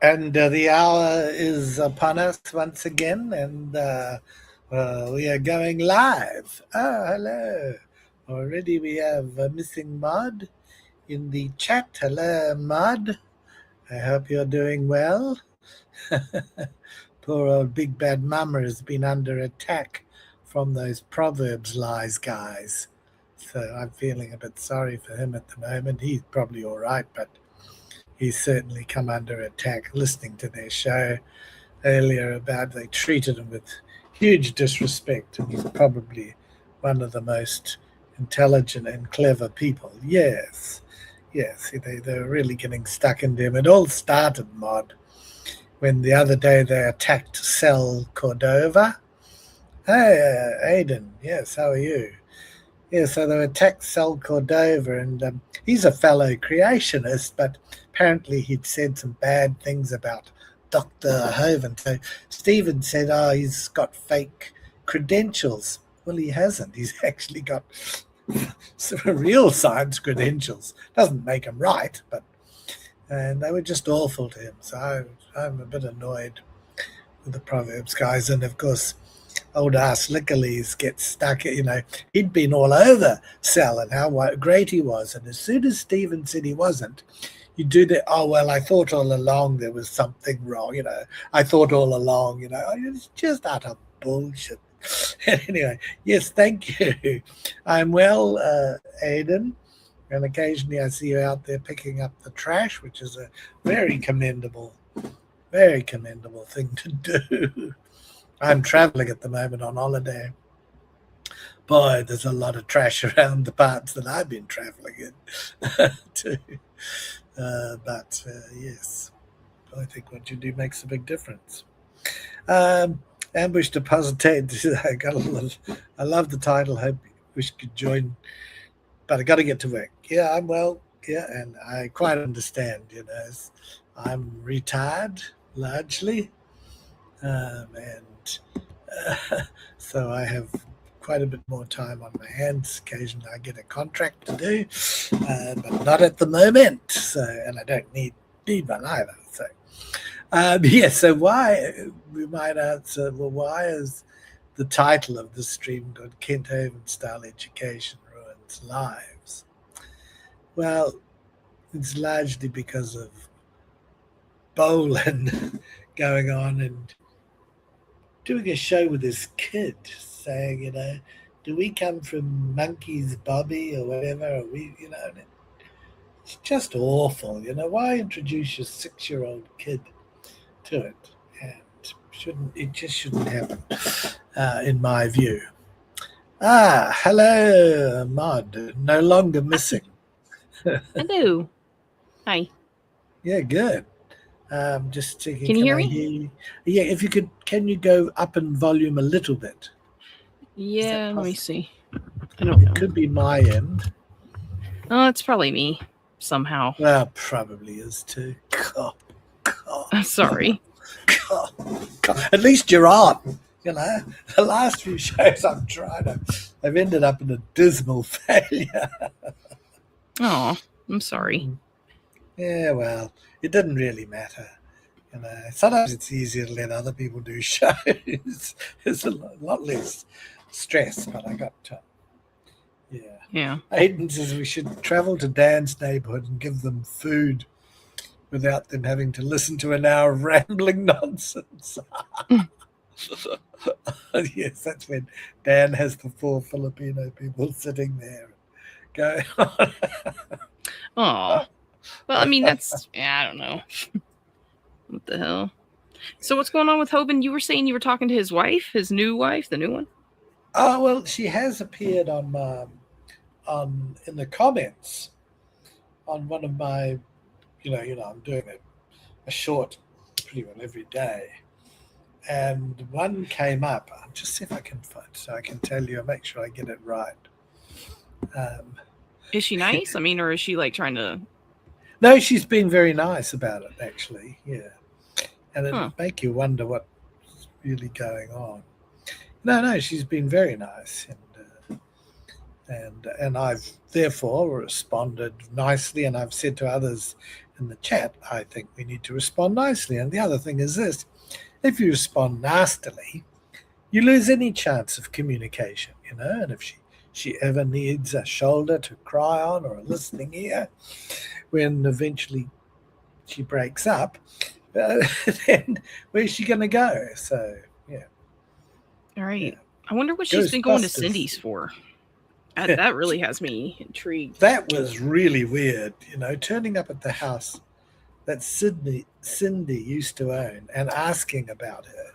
And the hour is upon us once again, and we are going live. Oh, hello. Already we have Missing Mod in the chat. Hello, Mod. I hope you're doing well. Poor old Big Bad Mama has been under attack from those Proverbs lies guys. So I'm feeling a bit sorry for him at the moment. He's probably all right, but he's certainly come under attack. Listening to their show earlier about they treated him with huge disrespect, and he's probably one of the most intelligent and clever people. Yes, they're really getting stuck into him. It all started, Mod, when the other day they attacked Sal Cordova. Hey, Aiden, yes, how are you? Yeah, so they attacked Sal Cordova, and he's a fellow creationist, but apparently he'd said some bad things about Dr. Hovind. So Stephen said, oh, he's got fake credentials. Well, he hasn't. He's actually got real science credentials. Doesn't make him right, but and they were just awful to him. So I'm a bit annoyed with the Proverbs guys. And of course, old ass Lickerlees gets stuck. He'd been all over Sal and how great he was. And as soon as Stephen said he wasn't, you do that. Oh, well, I thought all along there was something wrong. I thought all along, it's just utter bullshit. Anyway, yes, thank you. I'm well, Aiden. And occasionally I see you out there picking up the trash, which is a very commendable thing to do. I'm traveling at the moment on holiday. Boy, there's a lot of trash around the parts that I've been traveling in too. But yes, I think what you do makes a big difference. Ambush Deposited. I love the title. Hope wish could join, but I got to get to work. Yeah, I'm well. Yeah, and I quite understand. I'm retired largely, and so I have quite a bit more time on my hands. Occasionally I get a contract to do, but not at the moment. So, and I don't need one either. So, so why, we might answer, well, why is the title of the stream called Kent Hovind Style Education Ruins Lives? Well, it's largely because of Boland going on and doing a show with his kid, saying, do we come from monkeys, Bobby, or whatever? Or it's just awful. Why introduce your 6-year-old kid to it? And it just shouldn't happen, in my view. Hello, Mod. No longer missing. Hello. Hi. Yeah, good. Just checking. Can you hear me? Yeah, if you could, can you go up in volume a little bit? Yeah, let me see. I don't know. It could be my end. Oh, it's probably me somehow. Well, probably is too. God. I'm sorry. God. At least you're on. The last few shows I've tried, I've ended up in a dismal failure. Oh, I'm sorry. Yeah, well, it didn't really matter. Sometimes it's easier to let other people do shows. It's a lot less stress, but I got yeah. Aiden says we should travel to Dan's neighborhood and give them food without them having to listen to an hour of rambling nonsense. Yes, that's when Dan has the 4 Filipino people sitting there going on. Oh, well, I mean, that's, I don't know. What the hell? So what's going on with Hovind? You were saying you were talking to his wife, his new wife, the new one? Oh, well, she has appeared on in the comments on one of my, I'm doing a short pretty well every day. And one came up. I'll just see if I can find, so I can tell you, make sure I get it right. Is she nice? I mean, or is she like trying to... No, she's been very nice about it, actually. Yeah. And it'll make you wonder what's really going on. No, she's been very nice. And I've therefore responded nicely, and I've said to others in the chat, I think we need to respond nicely. And the other thing is this: if you respond nastily, you lose any chance of communication, And if she ever needs a shoulder to cry on or a listening ear, when eventually she breaks up, then where's she going to go? So, yeah. All right. Yeah. I wonder what she's been going to Cindy's for. That really has me intrigued. That was really weird, turning up at the house that Cindy used to own and asking about her.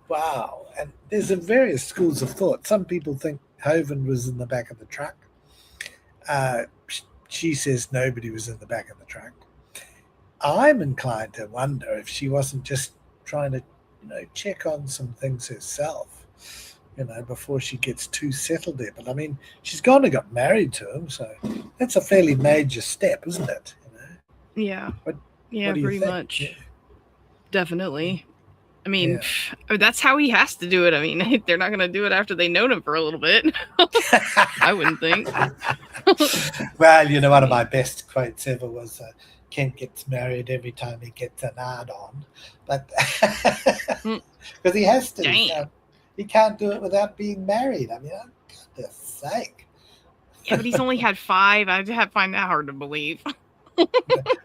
Wow. And there's various schools of thought. Some people think Hovind was in the back of the truck. She says nobody was in the back of the truck. I'm inclined to wonder if she wasn't just trying to, check on some things herself, before she gets too settled there. But I mean, she's gone and got married to him, so that's a fairly major step, isn't it? Yeah. Yeah, pretty much. Yeah. Definitely. I mean, that's how he has to do it. I mean, they're not going to do it after they've known him for a little bit. I wouldn't think. Well, one of my best quotes ever was, Kent gets married every time he gets an add-on. But because he has to. He can't do it without being married. I mean, for goodness sake. Yeah, but he's only had 5. I find that hard to believe.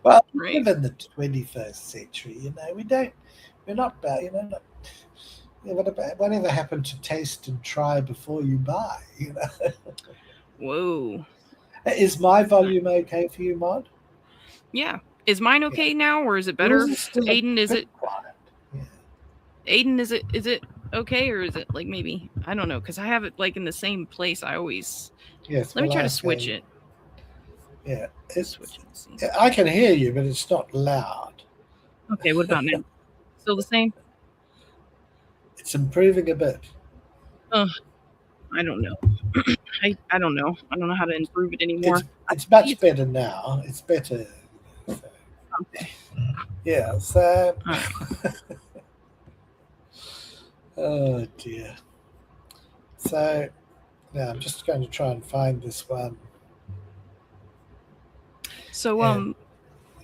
Well, we live in the 21st century, we're not about, whatever happened to taste and try before you buy, Whoa. Is my volume okay for you, Mod? Yeah. Is mine okay now, or is it better? Aiden, is it quiet? Yeah. Aiden, is it okay, or is it like maybe, I don't know, because I have it like in the same place. I always let me try to switch it. Yeah, I can hear you, but it's not loud. Okay, what about now? Still the same? It's improving a bit. I don't know. I don't know. I don't know how to improve it anymore. It's much better now. It's better. So. Okay. Yeah, so... Oh, dear. So, now I'm just going to try and find this one. So,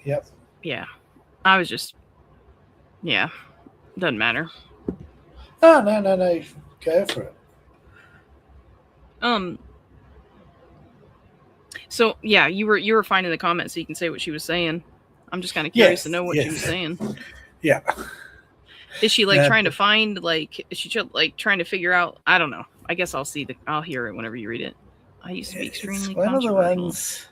Yep. Yeah. I was just... Yeah. Doesn't matter. Oh, no. Go for it. So, yeah, you were finding the comments so you can say what she was saying. I'm just kind of curious to know what she was saying. Yeah. Is she trying to find is she trying to figure out? I don't know. I guess I'll hear it whenever you read it. I used to be extremely one controversial. Of the ones.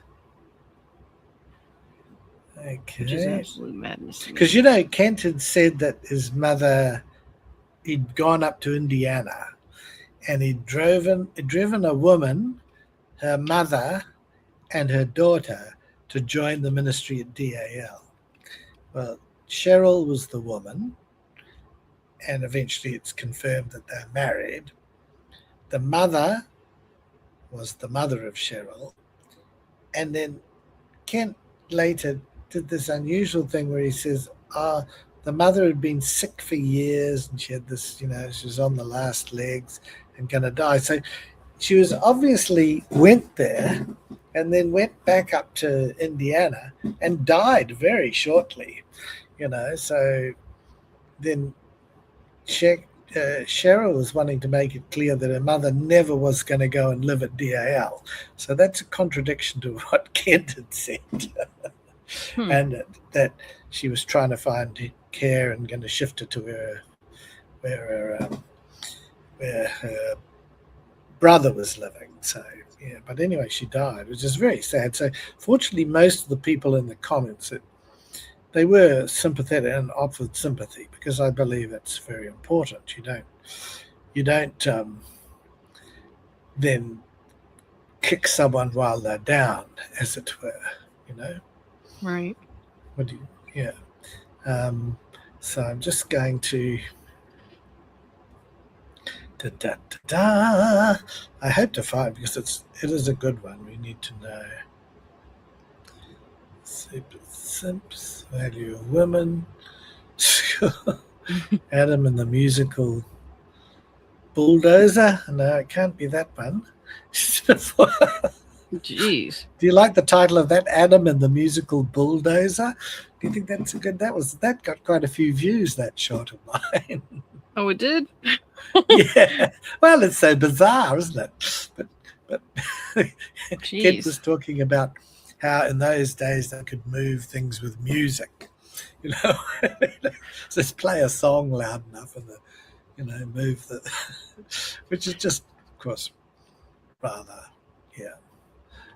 Okay. Which is absolute madness. Because Kent had said that his mother, he'd gone up to Indiana, and he'd driven a woman, her mother, and her daughter to join the ministry at DAL. Well, Cheryl was the woman, and eventually it's confirmed that they're married. The mother was the mother of Cheryl, and then Kent later did this unusual thing where he says, the mother had been sick for years, and she had this, she was on the last legs and going to die. So she was obviously went there and then went back up to Indiana and died very shortly, So then Cheryl was wanting to make it clear that her mother never was going to go and live at DAL. So that's a contradiction to what Kent had said. And that she was trying to find care and going to shift her to where her brother was living. So, yeah, but anyway, she died, which is very sad. So fortunately, most of the people in the comments, they were sympathetic and offered sympathy, because I believe it's very important. You don't then kick someone while they're down, as it were, Right. So I'm just going to I hope to find, because it is a good one. We need to know. Simps, value of women. Adam and the musical bulldozer. No, it can't be that one. Jeez. Do you like the title of that, Adam and the Musical Bulldozer? Do you think that's a good? That got quite a few views, that short of mine. Oh, it did? Yeah. Well, it's so bizarre, isn't it? But Kent was talking about how in those days they could move things with music. Just play a song loud enough and move the, which is just, of course, rather, yeah.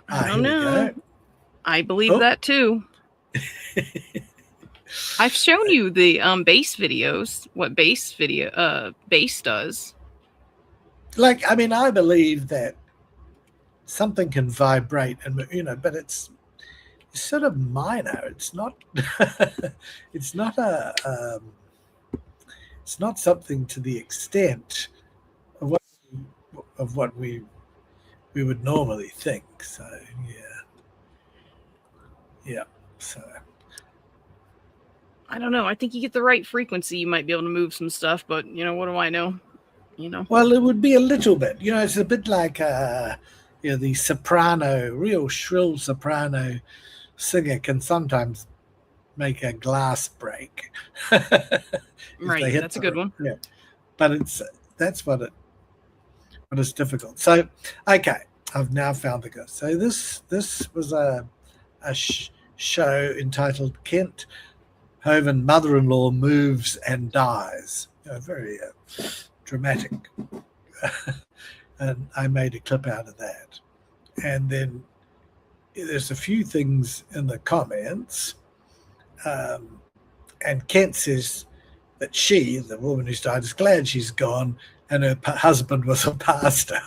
I don't know. I believe that too. I've shown you the bass videos. What bass does. I believe that something can vibrate and but it's sort of minor. It's not. It's not it's not something to the extent of what we would normally think. So yeah. So I don't know. I think you get the right frequency, you might be able to move some stuff. But what do I know? Well, it would be a little bit. It's a bit like the soprano, real shrill soprano singer can sometimes make a glass break. Right, that's a good one. Yeah, but that's what is difficult. So, okay, I've now found the good. So this was a show entitled Kent Hovind, Mother-in-Law Moves and Dies. Very dramatic. And I made a clip out of that. And then there's a few things in the comments. And Kent says that she, the woman who's died, is glad she's gone and her husband was a pastor.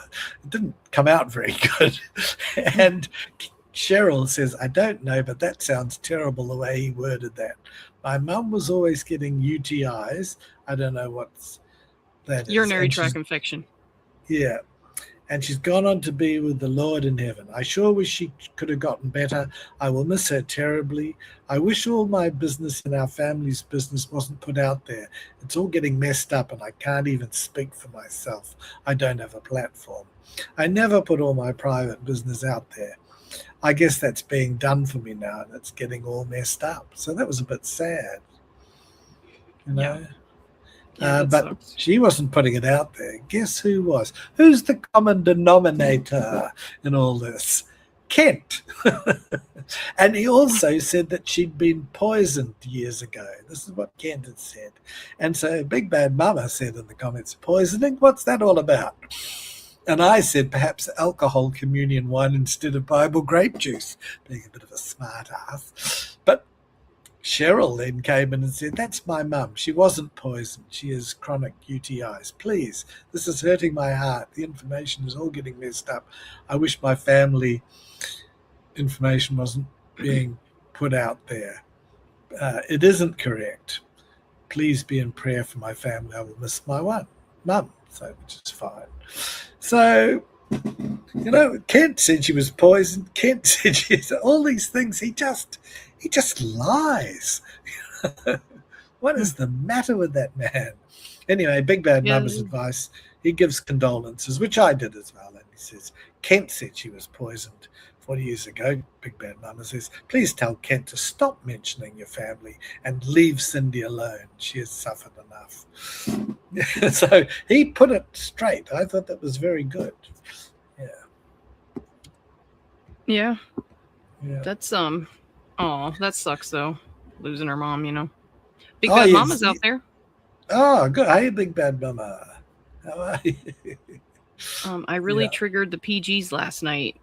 It didn't come out very good. And Cheryl says, I don't know, but that sounds terrible the way he worded that. My mum was always getting UTIs. I don't know what's that is. Urinary tract infection. Yeah. And she's gone on to be with the Lord in heaven. I sure wish she could have gotten better. I will miss her terribly. I wish all my business and our family's business wasn't put out there. It's all getting messed up and I can't even speak for myself. I don't have a platform. I never put all my private business out there. I guess that's being done for me now and it's getting all messed up. So that was a bit sad. Yeah. But sucks. She wasn't putting it out there. Guess who was? Who's the common denominator in all this? Kent. And he also said that she'd been poisoned years ago. This is what Kent had said. And so Big Bad Mama said in the comments, poisoning? What's that all about? And I said perhaps alcohol communion wine instead of Bible grape juice, being a bit of a smart ass. But Cheryl then came in and said, that's my mum. She wasn't poisoned. She has chronic UTIs. Please, this is hurting my heart. The information is all getting messed up. I wish my family information wasn't being put out there. It isn't correct. Please be in prayer for my family. I will miss my mum, so which is fine. So, Kent said she was poisoned. Kent said she said all these things. He just lies. What is the matter with that man? Anyway, Big Bad Mama's advice, he gives condolences, which I did as well. And he says, Kent said she was poisoned 40 years ago. Big Bad Mama says, please tell Kent to stop mentioning your family and leave Cindy alone. She has suffered enough. So he put it straight. I thought that was very good. Yeah. That's oh, that sucks though. Losing her mom, Big Bad Mama's out there. Oh, good. Hey, Big Bad Mama. How are you? I really triggered the PGs last night.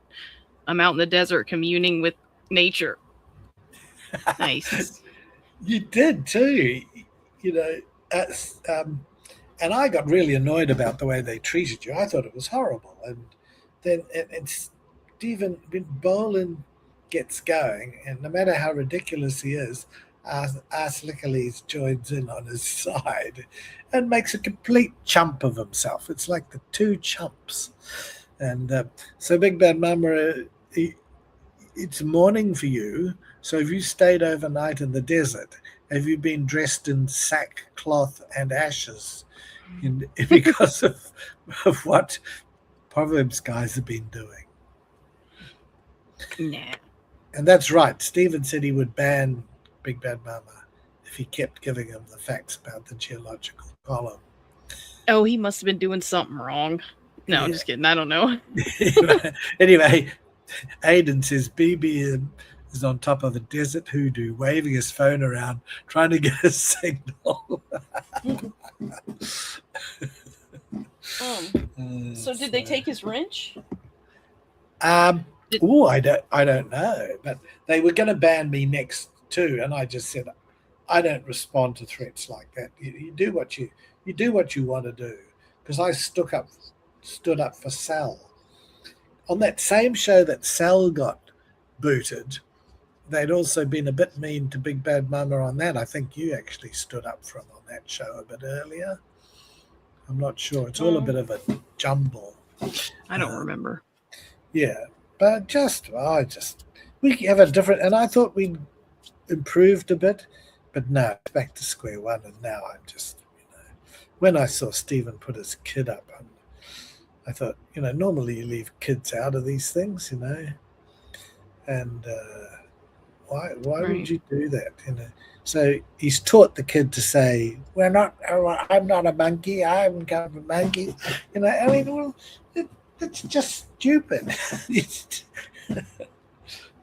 I'm out in the desert communing with nature. Nice. You did too. And I got really annoyed about the way they treated you. I thought it was horrible. And then Stephen Bolin gets going, and no matter how ridiculous he is, Arslicales joins in on his side and makes a complete chump of himself. It's like the two chumps. And so Big Bad Mama, it's morning for you. So have you stayed overnight in the desert? Have you been dressed in sackcloth and ashes because of what Proverbs guys have been doing? Nah. And that's right. Stephen said he would ban Big Bad Mama if he kept giving him the facts about the geological column. Oh, he must have been doing something wrong. No, I'm just kidding. I don't know. Anyway, Aiden says BB is on top of a desert hoodoo, waving his phone around, trying to get a signal. So did they take his wrench? I don't know, but they were going to ban me next too, and I just said I don't respond to threats like that. You do what you want to do, because I stood up for Sal on that same show that Sal got booted. They'd also been a bit mean to Big Bad Mama on that. I think you actually stood up for him on that show a bit earlier. I'm not sure. It's all a bit of a jumble. I don't remember. Yeah, but we have a different, and I thought we'd improved a bit, but no, it's back to square one. And now I'm just, when I saw Stephen put his kid up, I thought, normally you leave kids out of these things, and why would you do that? So he's taught the kid to say, I'm not a monkey, I'm kind of a monkey. It's just stupid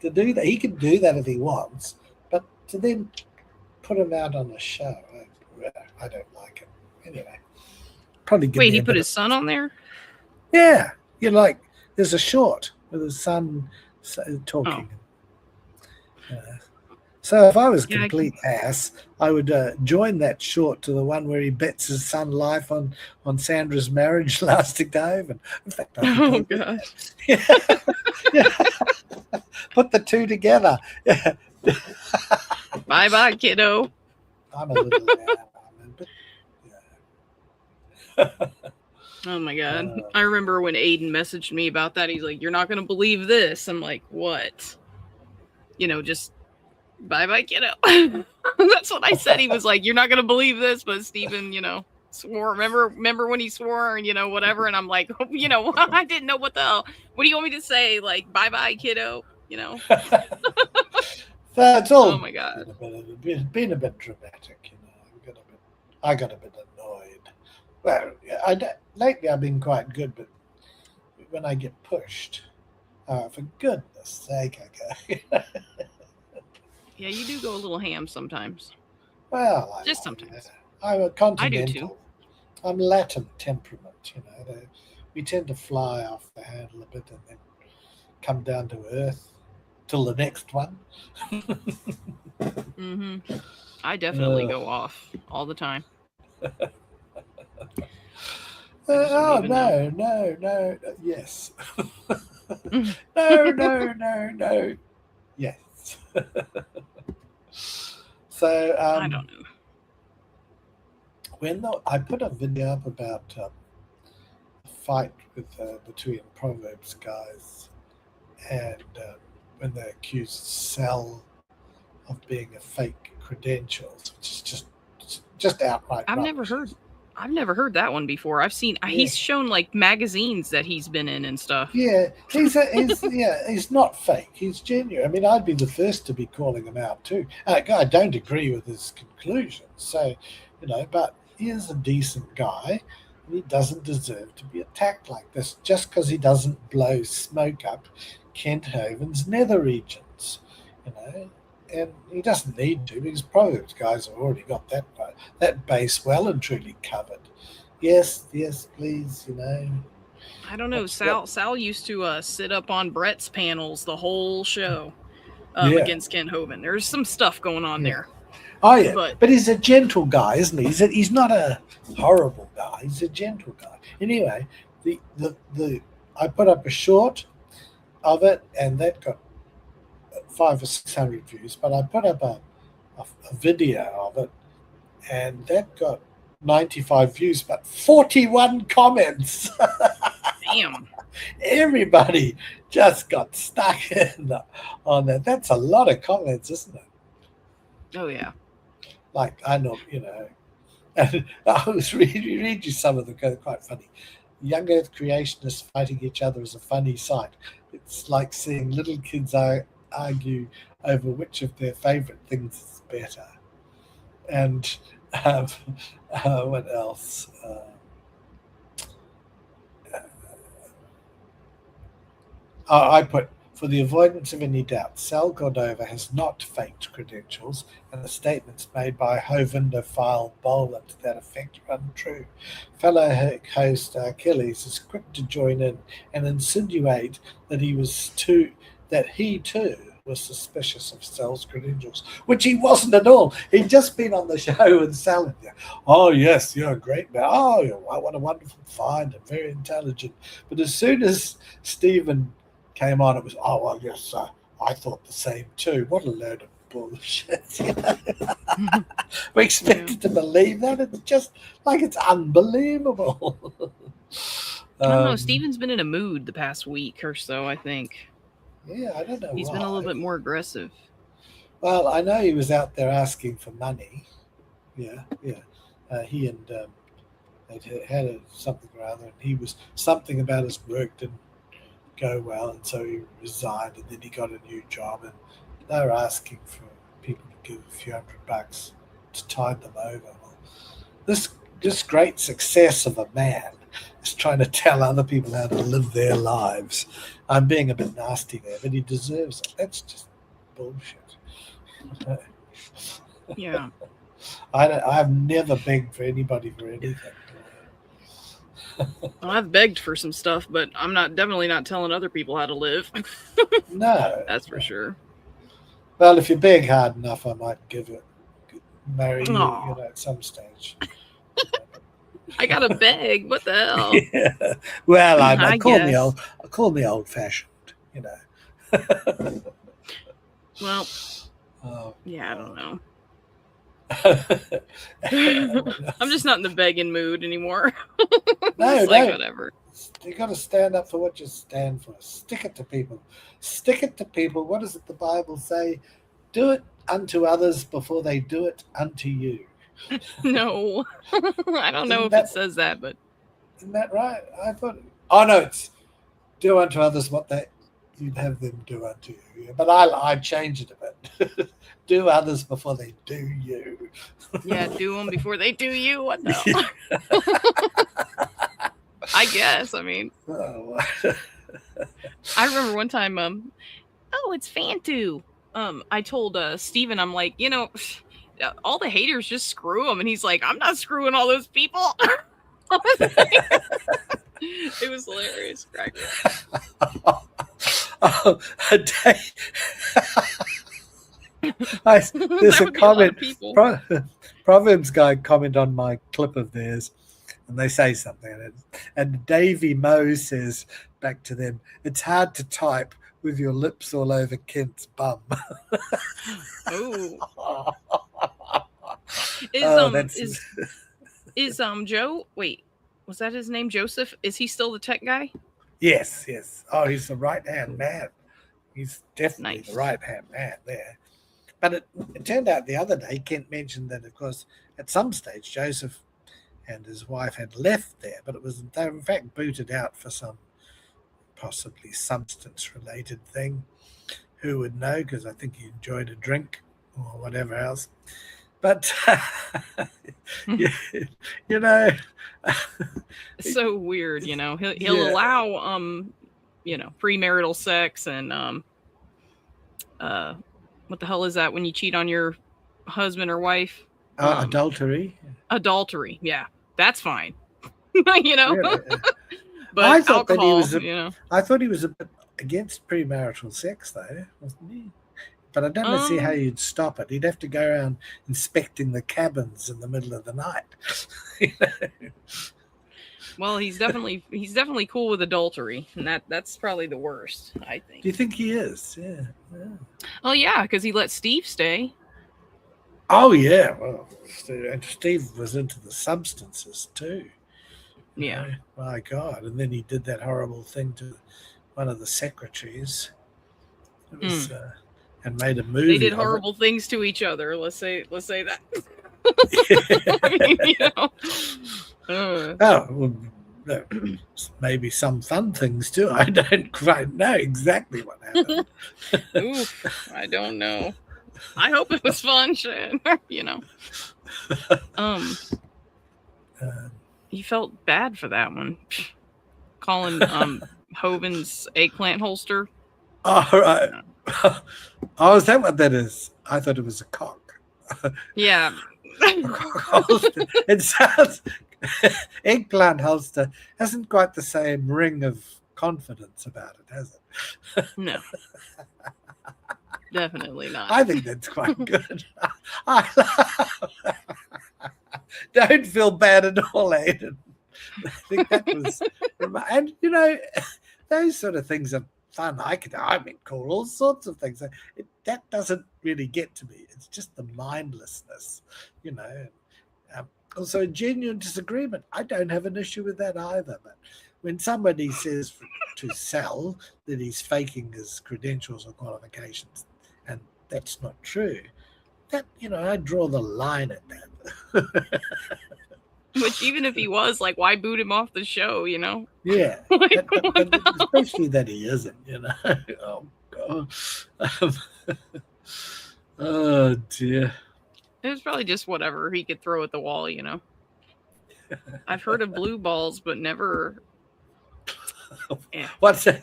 to do that. He can do that if he wants, but to then put him out on a show, I don't like it. Anyway, probably wait. He put his son on there. Yeah, there's a short with his son talking. So if I was a complete ass, I would join that short to the one where he bets his son life on Sandra's marriage lasting to Hovind. In fact, God. Put the two together. Bye, kiddo. I'm a little but oh my God. I remember when Aiden messaged me about that. He's like, "You're not going to believe this." I'm like, "What?" Just bye, kiddo. That's what I said. He was like, "You're not going to believe this," but Stephen, swore. Remember when he swore and, whatever. And I'm like, I didn't know what the hell. What do you want me to say? Like, bye, kiddo, That's all. Oh my God. Been a bit dramatic, I got a bit annoyed. Well, lately I've been quite good, but when I get pushed, for goodness sake, I go. Yeah, you do go a little ham sometimes. Well, just sometimes. I'm a continental. I do too. I'm Latin temperament, we tend to fly off the handle a bit and then come down to earth till the next one. Mm-hmm. I definitely go off all the time. No. Yes. No. Yes. So I don't know. When I put a video up about a fight between Proverbs guys, and when they accused Sal of being a fake credentials, which is just outright. I've never heard that one before. I've seen he's shown like magazines that he's been in and stuff. Yeah, he's not fake. He's genuine. I mean, I'd be the first to be calling him out too. I don't agree with his conclusions, so but he is a decent guy, and he doesn't deserve to be attacked like this just because he doesn't blow smoke up Kent Hovind's nether regions, and he doesn't need to, because Proverbs guys have already got that base well and truly covered. Yes, please, I don't know. Sal used to sit up on Brett's panels the whole show against Ken Hovind. There's some stuff going on there. Oh yeah, but he's a gentle guy, isn't he? He's not a horrible guy. He's a gentle guy. Anyway, the I put up a short of it, and that got 500 or 600 views. But I put up a video of it, and that got 95 views, but 41 comments. Damn. Everybody just got stuck on that. That's a lot of comments, isn't it? Oh yeah. Like, I know, and I was read you some of them, quite funny. young Earth creationists fighting each other is a funny sight. It's like seeing little kids argue over which of their favorite things is better. And um, what else? I put, for the avoidance of any doubt, Sal Cordova has not faked credentials, and the statements made by Hovind Bowler to that effect are untrue. Fellow host Achilles is quick to join in and insinuate that he too was suspicious of Sal's credentials, which he wasn't at all. He'd just been on the show and Sal, oh yes, you're a great man. Oh, what a wonderful find and very intelligent. But as soon as Stephen came on, it was, oh, well, yes, I thought the same too. What a load of bullshit. We expected to believe that. It's just like, it's unbelievable. I don't know. Stephen's been in a mood the past week or so, I think. Yeah, I don't know. He's been a little bit more aggressive. Well, I know he was out there asking for money. Yeah. He and they'd had something or other, and he was, something about his work didn't go well, and so he resigned, and then he got a new job, and they were asking for people to give a few $100 to tide them over. Well, this great success of a man is trying to tell other people how to live their lives. I'm being a bit nasty there, but he deserves it. That's just bullshit. Yeah. I've never begged for anybody for anything. Well, I've begged for some stuff, but I'm definitely not telling other people how to live. No. That's for sure. Well, if you beg hard enough, I might marry you, at some stage. I gotta beg. What the hell? Yeah. Well, I call me old fashioned, Well, yeah, I don't know. I'm just not in the begging mood anymore. No, whatever. You got to stand up for what you stand for. Stick it to people. Stick it to people. What does the Bible say? Do it unto others before they do it unto you. No, I don't know if it says that, but isn't that right? I thought. Oh no, it's do unto others what you'd have them do unto you. But I change it a bit. Do others before they do you. Yeah, do them before they do you. What the hell? I guess. I mean, I remember one time. It's Fantu. I told Steven, I'm like, all the haters, just screw them, and he's like, I'm not screwing all those people. It was hilarious. A day. There's a comment. Proverbs guy comment on my clip of theirs, and they say something, and Davey Moe says back to them, "It's hard to type with your lips all over Kent's bum." Oh. Is Joe? Wait, was that his name? Joseph? Is he still the tech guy? Yes. Oh, he's the right-hand man. He's definitely the right-hand man there. But it turned out the other day, Kent mentioned that, of course, at some stage, Joseph and his wife had left there, but they were in fact booted out for some possibly substance-related thing. Who would know? Because I think he enjoyed a drink or whatever else. But, It's so weird, He'll allow, premarital sex and, what the hell is that when you cheat on your husband or wife? Adultery. Adultery, yeah, that's fine. Really? But I thought alcohol, that he was. I thought he was a bit against premarital sex, though, wasn't he? But I don't see how you'd stop it. He'd have to go around inspecting the cabins in the middle of the night. Well, he's definitely cool with adultery, and that's probably the worst, I think. Do you think he is? Yeah. Oh yeah, because he let Steve stay. Oh yeah, well, and Steve was into the substances too. Yeah. My God, and then he did that horrible thing to one of the secretaries. It was, and made a movie. They did horrible things to each other. Let's say that. I mean, Oh, well, maybe some fun things too. I don't quite know exactly what happened. Oof, I don't know. I hope it was fun, you know. You felt bad for that one. Calling Hovind's eggplant holster. Oh, right. Oh, is that what that is? I thought it was a cock. Yeah. A cock holster. It sounds... eggplant holster hasn't quite the same ring of confidence about it, has it? No. Definitely not. I think that's quite good. Don't feel bad at all, Aiden. I think that was... And, you know, those sort of things are fun. I mean, call all sorts of things. That doesn't really get to me. It's just the mindlessness, you know. Also, a genuine disagreement. I don't have an issue with that either. But when somebody says to sell that he's faking his credentials or qualifications, and that's not true, that, you know, I draw the line at that. Which, even if he was, like, why boot him off the show, you know? Yeah. but especially that he isn't, you know. Oh, God. Oh, dear. It was probably just whatever he could throw at the wall, you know. I've heard of blue balls, but never... Yeah. What's that?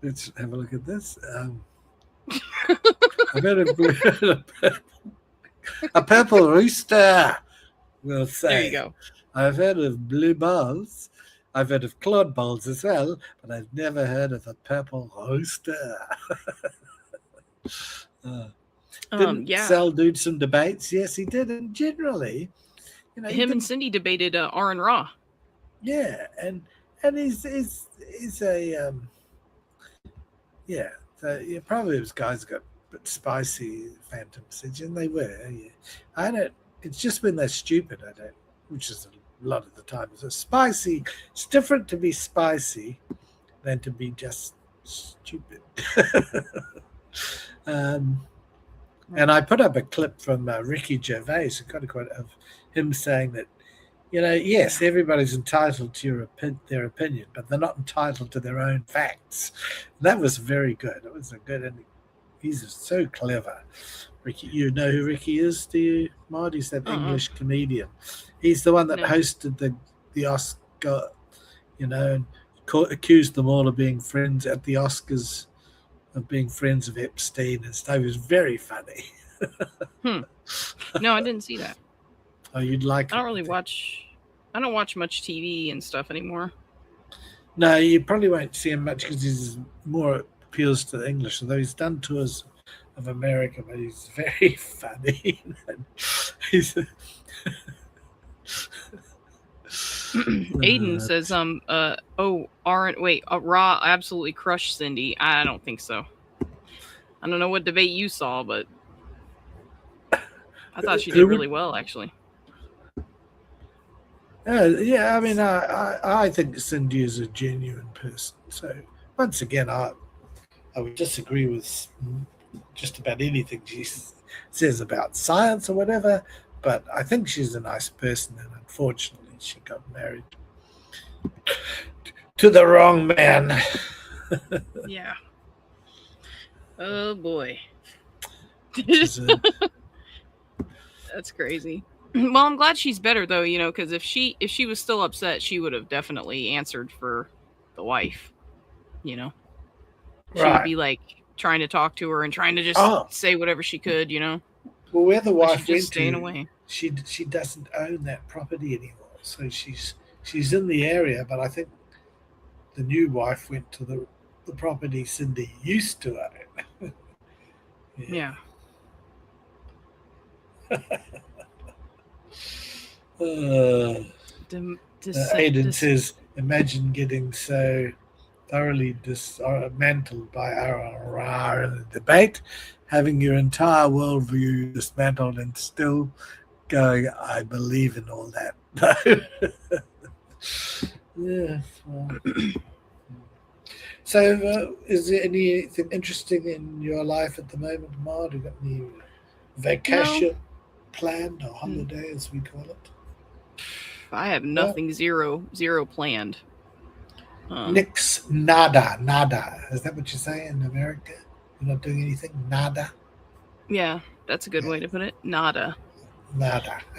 Let's have a look at this. I've heard of a purple rooster, we'll say. There you go. I've heard of blue balls. I've heard of clod balls as well, but I've never heard of a purple rooster. Didn't Sal do some debates? Yes, he did. And generally, you know, him and Cindy debated R and Raw. Yeah, and he's a probably those guys got a bit spicy Phantom message, and they were. Yeah. I don't. It's just when they're stupid. I don't. Which is a lot of the time. So spicy. It's different to be spicy than to be just stupid. And I put up a clip from Ricky Gervais, of him saying that, you know, yes, everybody's entitled to their opinion, but they're not entitled to their own facts. And that was very good. It was a good, and he's so clever. Ricky, you know who Ricky is, do you, Maud? He's that English comedian. He's the one that hosted the Oscar, you know, and accused them all of being friends at the Oscars, of being friends of Epstein and stuff. It was very funny. No, I didn't see that. Oh, you'd like it. I don't watch much TV and stuff anymore. No, you probably won't see him much because he's more appeals to the English, although he's done tours of America, but he's very funny. He's Aiden says, Raw absolutely crushed Cindy. I don't think so. I don't know what debate you saw, but I thought she did really well, actually. Yeah, I mean, I think Cindy is a genuine person. So once again, I would disagree with just about anything she says about science or whatever, but I think she's a nice person, and unfortunately she got married to the wrong man. Yeah. Oh boy. That's crazy. Well, I'm glad she's better though, you know, because if she was still upset, she would have definitely answered for the wife, you know. She would be like trying to talk to her and trying to just say whatever she could, you know. Well, where the wife went staying away. She doesn't own that property anymore, so she's in the area, but I think the new wife went to the property Cindy used to own. Yeah. Aiden says, imagine getting so thoroughly dismantled by RRR in a debate, having your entire worldview dismantled and still going, I believe in all that. Yeah. So, is there anything interesting in your life at the moment, Maud? You got any vacation planned, or holiday, as we call it? I have nothing, zero planned. Nix, nada. Is that what you say in America? You're not doing anything? Nada? Yeah, that's a good way to put it. Nada.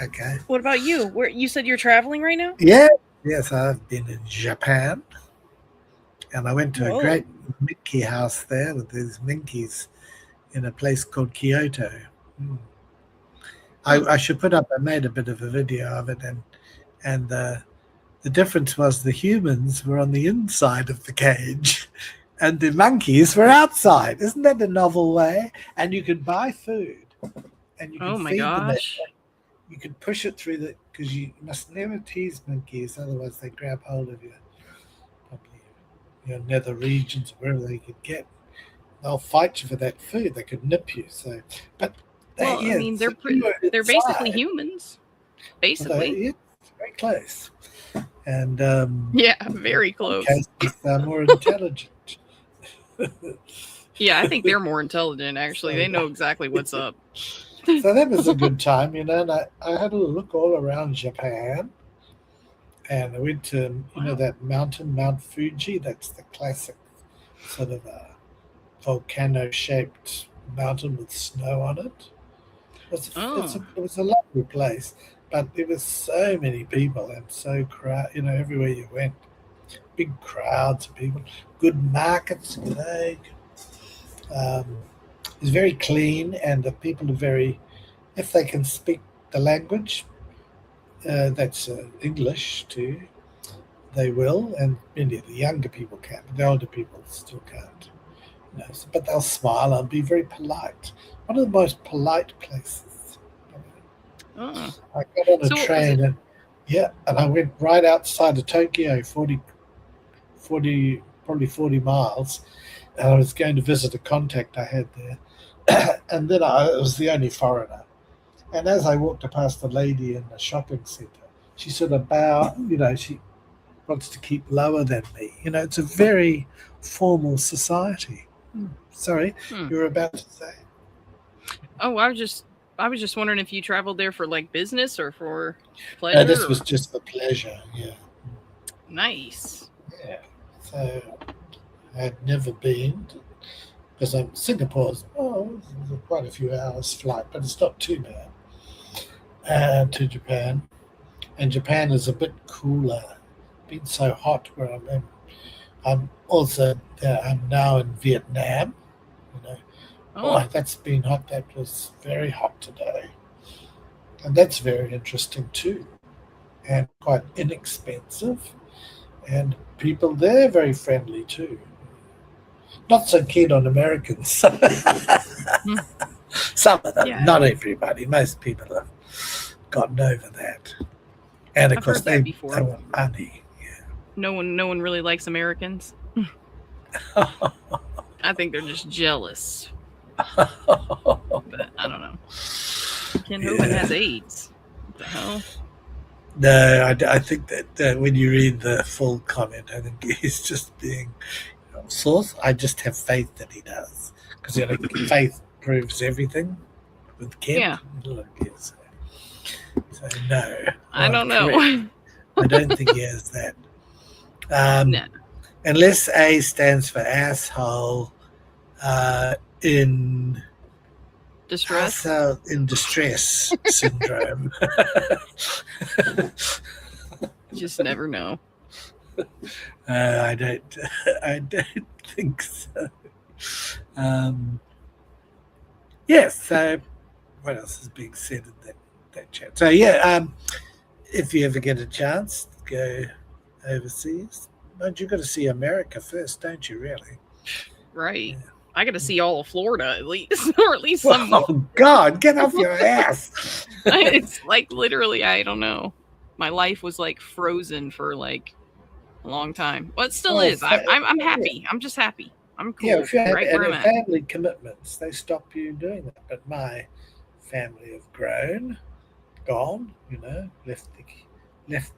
Okay. What about you? Where you said you're traveling right now? Yeah. Yes, I've been in Japan. And I went to a great Mickey house there with these Minkies in a place called Kyoto. I should put up, I made a bit of a video of it, and the difference was the humans were on the inside of the cage and the monkeys were outside. Isn't that a novel way? And you could buy food and you could feed them. You could push it through because you must never tease monkeys, otherwise they grab hold of your nether regions, wherever they could get. They'll fight you for that food. They could nip you. So, but I mean, they're basically humans. Basically, very close. And very close. They're more intelligent. Yeah, I think they're more intelligent. Actually, they know exactly what's up. So that was a good time, And I had a look all around Japan, and I went to that mountain, Mount Fuji. That's the classic sort of volcano-shaped mountain with snow on it. It was a lovely place, but there were so many people and so everywhere you went, big crowds of people, good markets. It's very clean, and the people are very, if they can speak the language, that's English too, they will, and many of the younger people can, but the older people still can't. But they'll smile and be very polite. One of the most polite places. I got on a train and I went right outside of Tokyo, 40 miles, and I was going to visit a contact I had there. And then I was the only foreigner. And as I walked past the lady in the shopping centre, she sort of bowed, she wants to keep lower than me. It's a very formal society. Sorry, you were about to say. Oh, I was just wondering if you traveled there for like business or for pleasure. No, this was just for pleasure. Yeah. Nice. Yeah. So I had never been, because Singapore's quite a few hours flight, but it's not too bad. To Japan, and Japan is a bit cooler. Been so hot where I'm in. I'm now in Vietnam. That's been hot. That was very hot today, and that's very interesting too, and quite inexpensive, and people there very friendly too. Not so keen on Americans. Some of them, not everybody. Most people have gotten over that, and of course they want money. No one really likes Americans. I think they're just jealous. But I don't know. Ken Hovind has AIDS. What the hell? No, I think that when you read the full comment, I think he's just being source. I just have faith that he does, because faith proves everything with Ken. Yeah. So no, I don't know. I don't think he has that. No. Unless A stands for asshole, in distress. In distress syndrome. Just never know. I don't think so. Yes. So, what else is being said in that chat? So if you ever get a chance, go overseas. But you got to see America first, don't you? Really? Right. Yeah. I got to see all of Florida at least, or at least some. Oh God, get off your ass! It's like literally, I don't know. My life was like frozen for like a long time. Well, it still is. I'm happy. Yeah. I'm just happy. I'm cool. Yeah, if you have family commitments, they stop you doing that. But my family have gone. Left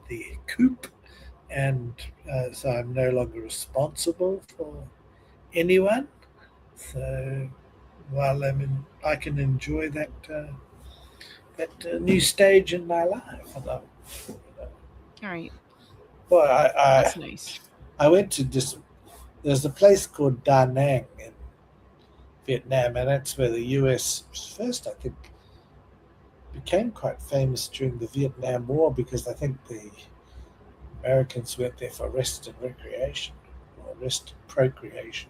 the coop. And so I'm no longer responsible for anyone. So while I can enjoy that new stage in my life. All right. Well, That's nice. I went to there's a place called Da Nang in Vietnam, and that's where the US first, I think, became quite famous during the Vietnam War, because I think the Americans went there for rest and recreation, or rest and procreation,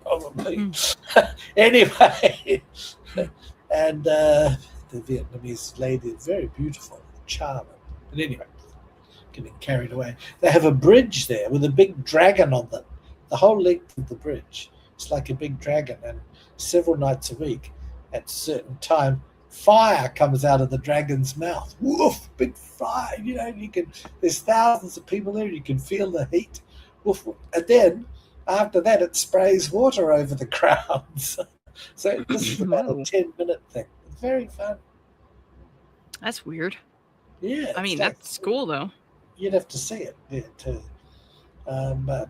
probably. Anyway, and the Vietnamese lady is very beautiful, charming. But anyway, getting carried away. They have a bridge there with a big dragon on it, the whole length of the bridge. It's like a big dragon, and several nights a week, at a certain time, fire comes out of the dragon's mouth. Woof, big fire. There's thousands of people there. You can feel the heat. Woof, woof. And then after that, it sprays water over the crowds. So this is about a 10-minute thing. It's very fun. That's weird. Yeah. I mean, that's cool, though. You'd have to see it there, too. But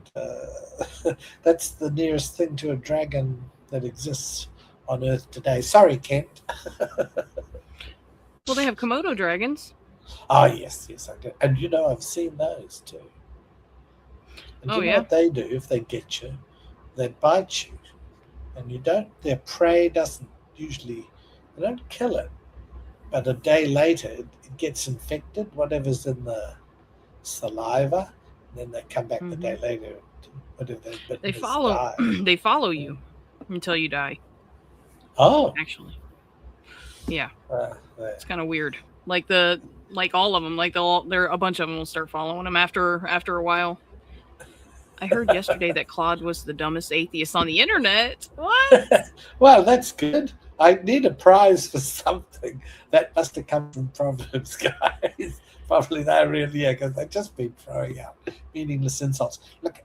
that's the nearest thing to a dragon that exists on Earth today. Sorry, Kent. Well, they have Komodo dragons. Oh, yes, I do. And I've seen those too. And you know what they do if they get you? They bite you. And their prey doesn't usually, they don't kill it. But a day later, it gets infected, whatever's in the saliva. And then they come back the day later. Whatever they follow. They follow you until you die. Oh, actually, yeah, it's kind of weird. Like all of them, there a bunch of them will start following him after a while. I heard yesterday that Claude was the dumbest atheist on the internet. What? Well, that's good. I need a prize for something. That must have come from Proverbs, guys. Probably not really, because they've just been throwing out meaningless insults. Look,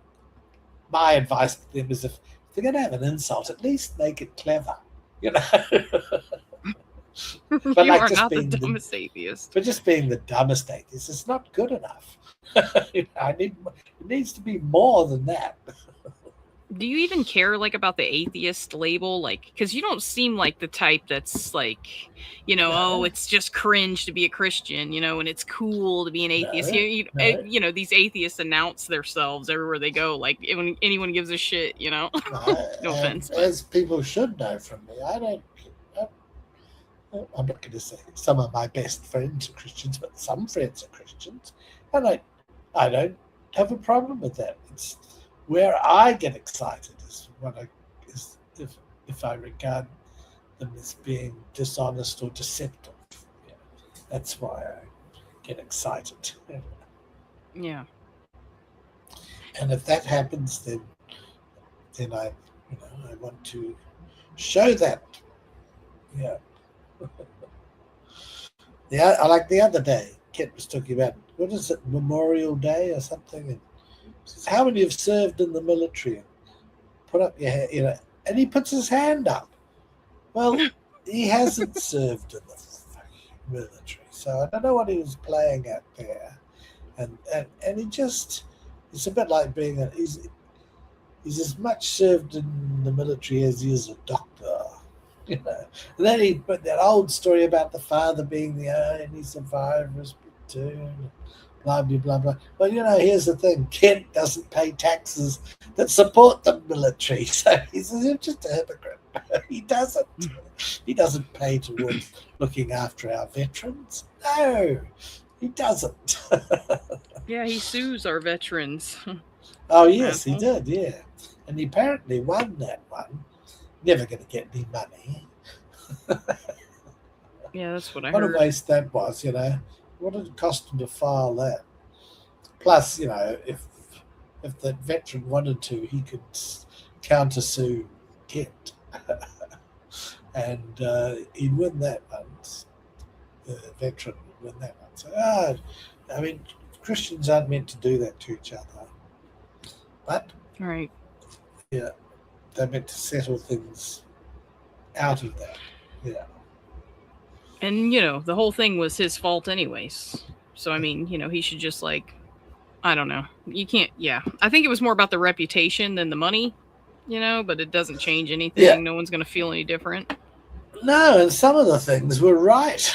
my advice to them is if they're going to have an insult, at least make it clever. But you are not the dumbest atheist. But just being the dumbest atheist is not good enough. It needs to be more than that. Do you even care about the atheist label? Because you don't seem like the type that's it's just cringe to be a Christian, and it's cool to be an atheist. No. These atheists announce themselves everywhere they go, when anyone gives a shit, No offense. As people should know from me, I'm not going to say some of my best friends are Christians, but some friends are Christians. And I don't have a problem with that. It's where I get excited is if I regard them as being dishonest or deceptive. That's why I get excited. Yeah. And if that happens, then I want to show that. Yeah. I like the other day, Kent was talking about, what is it, Memorial Day or something? And says, how many have served in the military? And put up your hand, and he puts his hand up. Well, he hasn't served in the military, so I don't know what he was playing at there. And he just, it's a bit like being he's as much served in the military as he is a doctor. And then he put that old story about the father being the only survivor's platoon, blah, blah, blah, blah. Well, here's the thing. Kent doesn't pay taxes that support the military, so he's just a hypocrite. He doesn't. He doesn't pay towards looking after our veterans. No, he doesn't. Yeah, he sues our veterans. Oh, yes, he did, yeah. And he apparently won that one. Never going to get any money. Yeah, that's what I heard. What a waste that was, What did it cost him to file that? Plus, if the veteran wanted to, he could countersue Kent. And he'd win that one. The veteran would win that one. So, Christians aren't meant to do that to each other. But, right. Yeah. They're meant to settle things out of that. Yeah. And, the whole thing was his fault anyways. So, he should just I don't know. You can't, yeah. I think it was more about the reputation than the money, but it doesn't change anything. Yeah. No one's going to feel any different. No, and some of the things were right.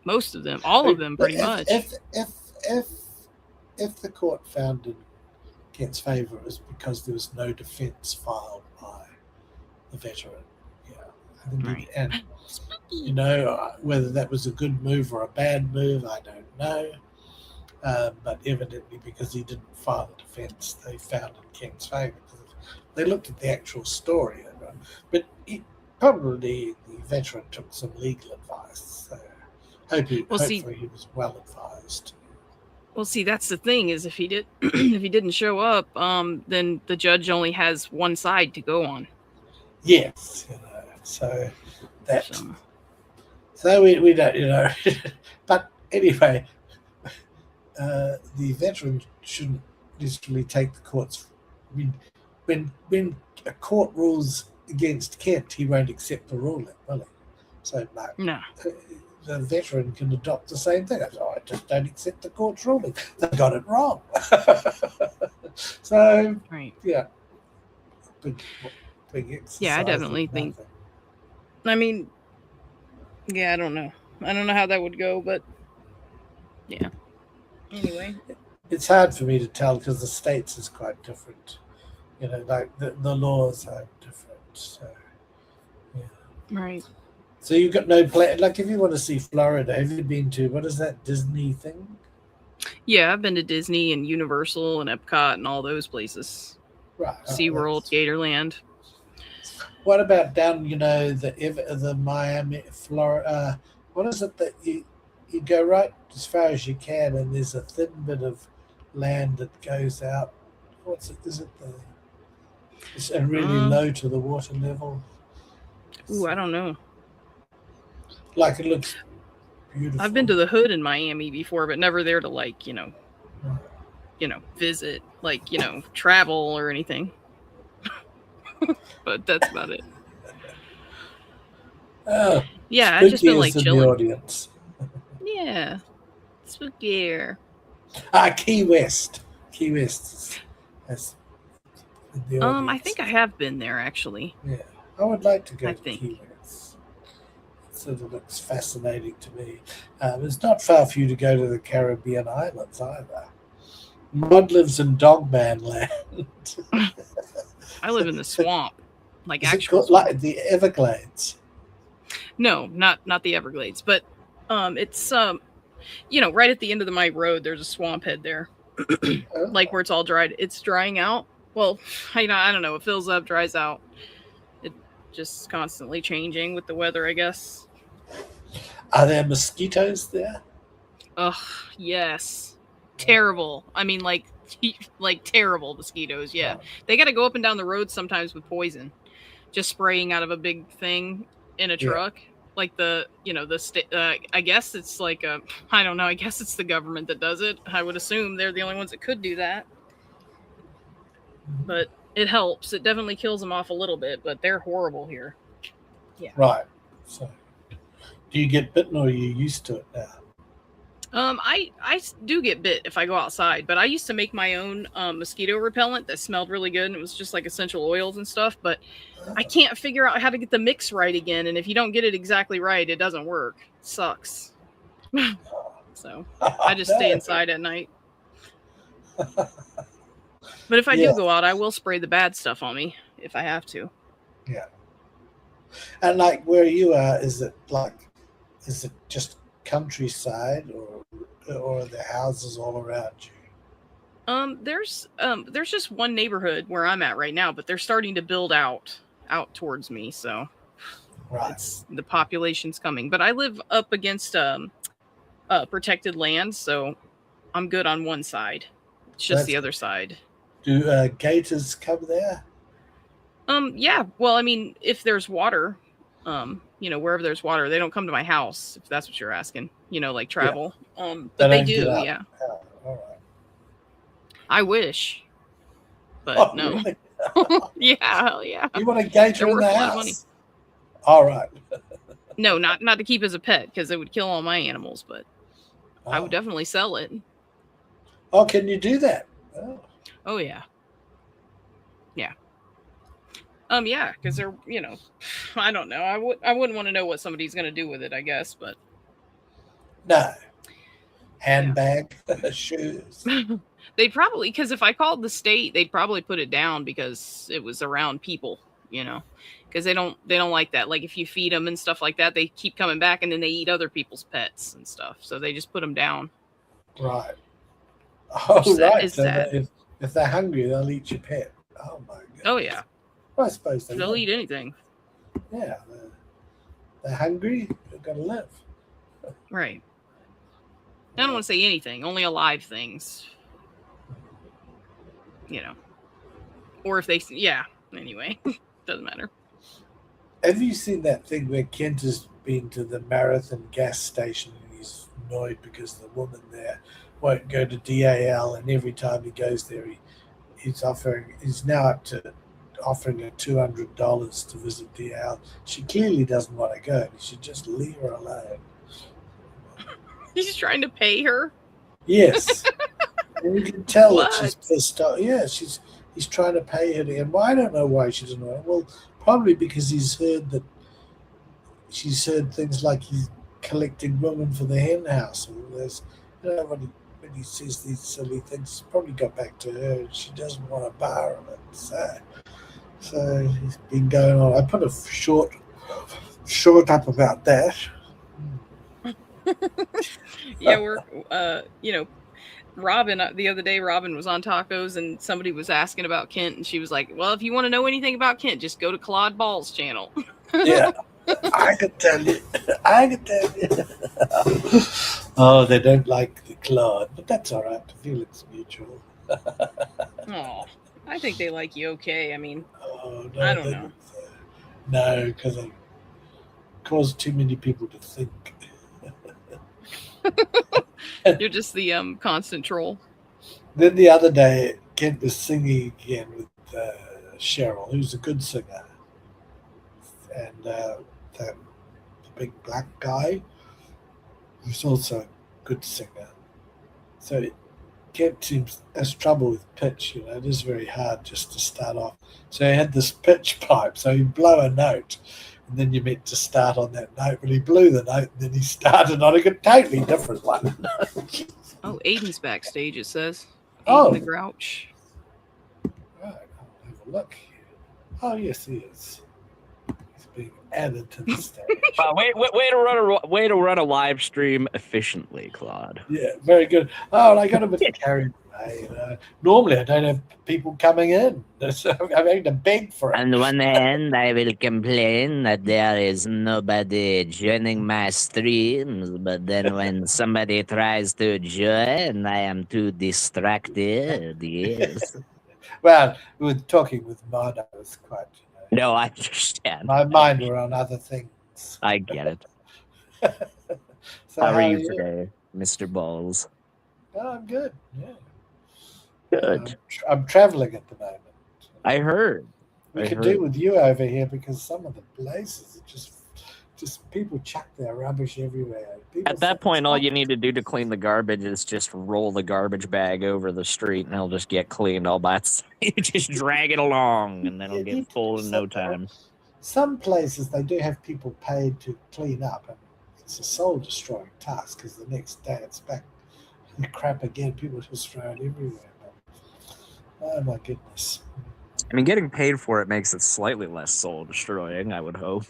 Most of them, all of them, pretty much. If the court found in Kent's favour, it was because there was no defence filed by the veteran. Yeah, right. And whether that was a good move or a bad move, I don't know. But evidently, because he didn't file a defence, they found in Kent's favour. They looked at the actual story, but probably the veteran took some legal advice. So hopefully he was well advised. Well, see, that's the thing, is if he didn't show up, then the judge only has one side to go on. Yes, so we don't, but anyway, the veteran shouldn't literally take the court's. I mean, when a court rules against Kent, he won't accept the ruling, will he? So no. The veteran can adopt the same thing. I just don't accept the court's ruling. They got it wrong. So right. Yeah. Big yeah, I definitely think. I mean, yeah, I don't know how that would go, but yeah. Anyway, it's hard for me to tell because the states is quite different. Like the laws are different. So yeah. Right. So you've got no plan. Like, if you want to see Florida, have you been to, what is that, Disney thing? Yeah, I've been to Disney and Universal and Epcot and all those places. Right. SeaWorld, Gatorland. What about down, the Miami, Florida? What is it that you go right as far as you can, and there's a thin bit of land that goes out? What's it? Is it it's really low to the water level? Ooh, I don't know. Like, it looks beautiful. I've been to the Hood in Miami before, but never there to visit, travel or anything. But that's about it. Oh, yeah, I've just been chilling. The audience. Yeah, spooky. Key West. That's the audience. I think I have been there actually. Yeah, I would like to go to Key West. It sort of looks fascinating to me. It's not far for you to go to the Caribbean islands either. Rod lives in Dogman Land. I live in the swamp, like the Everglades. No, not the Everglades, but it's right at the end of my road. There's a swamp head there, like where it's all dried. It's drying out. Well, I don't know. It fills up, dries out. It just constantly changing with the weather, I guess. Are there mosquitoes there? Ugh, yes. Terrible. I mean, like terrible mosquitoes. Yeah, they got to go up and down the road sometimes with poison, just spraying out of a big thing in a truck. Like I guess it's like I don't know. I guess it's the government that does it. I would assume they're the only ones that could do that. But it helps. It definitely kills them off a little bit, but they're horrible here. Yeah. Right. So, do you get bitten, or are you used to it now? I do get bit if I go outside, but I used to make my own mosquito repellent that smelled really good, and it was just like essential oils and stuff, but I can't figure out how to get the mix right again, and if you don't get it exactly right, it doesn't work. It sucks. So I just stay inside at night. But if I do go out, I will spray the bad stuff on me if I have to. Yeah. And like where you are, is it just countryside, or are there houses all around you? There's just one neighborhood where I'm at right now, but they're starting to build out towards me, so the population's coming. But I live up against protected land, so I'm good on one side. It's just the other side. Do gators come there? Yeah. Well, I mean, if there's water, wherever there's water, they don't come to my house, if that's what you're asking, like travel. Yeah. But they do, yeah. Oh, all right. I wish. But no. Really? Yeah. You want a gator in the house? All right. No, not to keep as a pet, because it would kill all my animals, but I would definitely sell it. Oh, can you do that? Oh yeah. Yeah. Yeah, because they're, I don't know. I wouldn't want to know what somebody's going to do with it, I guess, but No. Handbag, shoes. They'd probably, because if I called the state, they'd probably put it down because it was around people, because they don't like that. Like if you feed them and stuff like that, they keep coming back and then they eat other people's pets and stuff. So they just put them down. Right. Oh, right. So sad. If they're hungry, they'll eat your pet. Oh my god. Oh yeah. Well, I suppose they'll eat anything. Yeah. They're hungry. They've got to live. Right. I don't want to say anything. Only alive things. Or if they, anyway, doesn't matter. Have you seen that thing where Kent has been to the Marathon gas station and he's annoyed because the woman there won't go to DAL, and every time he goes there, he's now up to offering her $200 to visit DAL. She clearly doesn't want to go. He should just leave her alone. He's trying to pay her? Yes. And you can tell that she's pissed off. Yeah, he's trying to pay her again. Well, I don't know why she doesn't want it. Well, probably because she's heard things like he's collecting women for the hen house. Or there's, when he says these silly things, it's probably got back to her and she doesn't want to borrow it. So he's been going on. I put a short up about that. Yeah, we're Robin, the other day, Robin was on tacos and somebody was asking about Kent, and she was like, well, if you want to know anything about Kent, just go to Claude Ball's channel. Yeah, I can tell you. Oh, they don't like the Claude, but that's all right. I feel it's mutual. Oh, I think they like you okay. I mean, no, I don't know. No, because I cause too many people to think. You're just the constant troll. Then the other day, Kent was singing again with Cheryl, who's a good singer, and the big black guy, who's also a good singer. So Kent has trouble with pitch. It is very hard just to start off. So he had this pitch pipe, so he'd blow a note, and then you meant to start on that note. But he blew the note, and then he started on a totally different one. Oh, Aiden's backstage, it says. Aiden the Grouch. Right, I'll have a look. Oh, yes, he is. He's being added to the stage. Wow, way to run a live stream efficiently, Claude. Yeah, very good. Oh, and I got a bit carried away. Normally, I don't have people coming in. So I'm having to beg for it. On one hand, I will complain that there is nobody joining my streams, but then when somebody tries to join, I am too distracted. Yes. Well, we were talking with Maud. I was quite. No, I understand. My mind were on other things. I get it. So how are you today, Mr. Balls? Oh, I'm good. Yeah. Good. I'm traveling at the moment. I heard. We could do with you over here because some of the places are just people chuck their rubbish everywhere. At that point, all you need to do to clean the garbage is just roll the garbage bag over the street, and it'll just get cleaned all by itself. You just drag it along, and then it'll get full in no time. Some places they do have people paid to clean up, and it's a soul-destroying task because the next day it's back crap again. People just throw it everywhere. Oh my goodness. I mean, getting paid for it makes it slightly less soul-destroying, I would hope.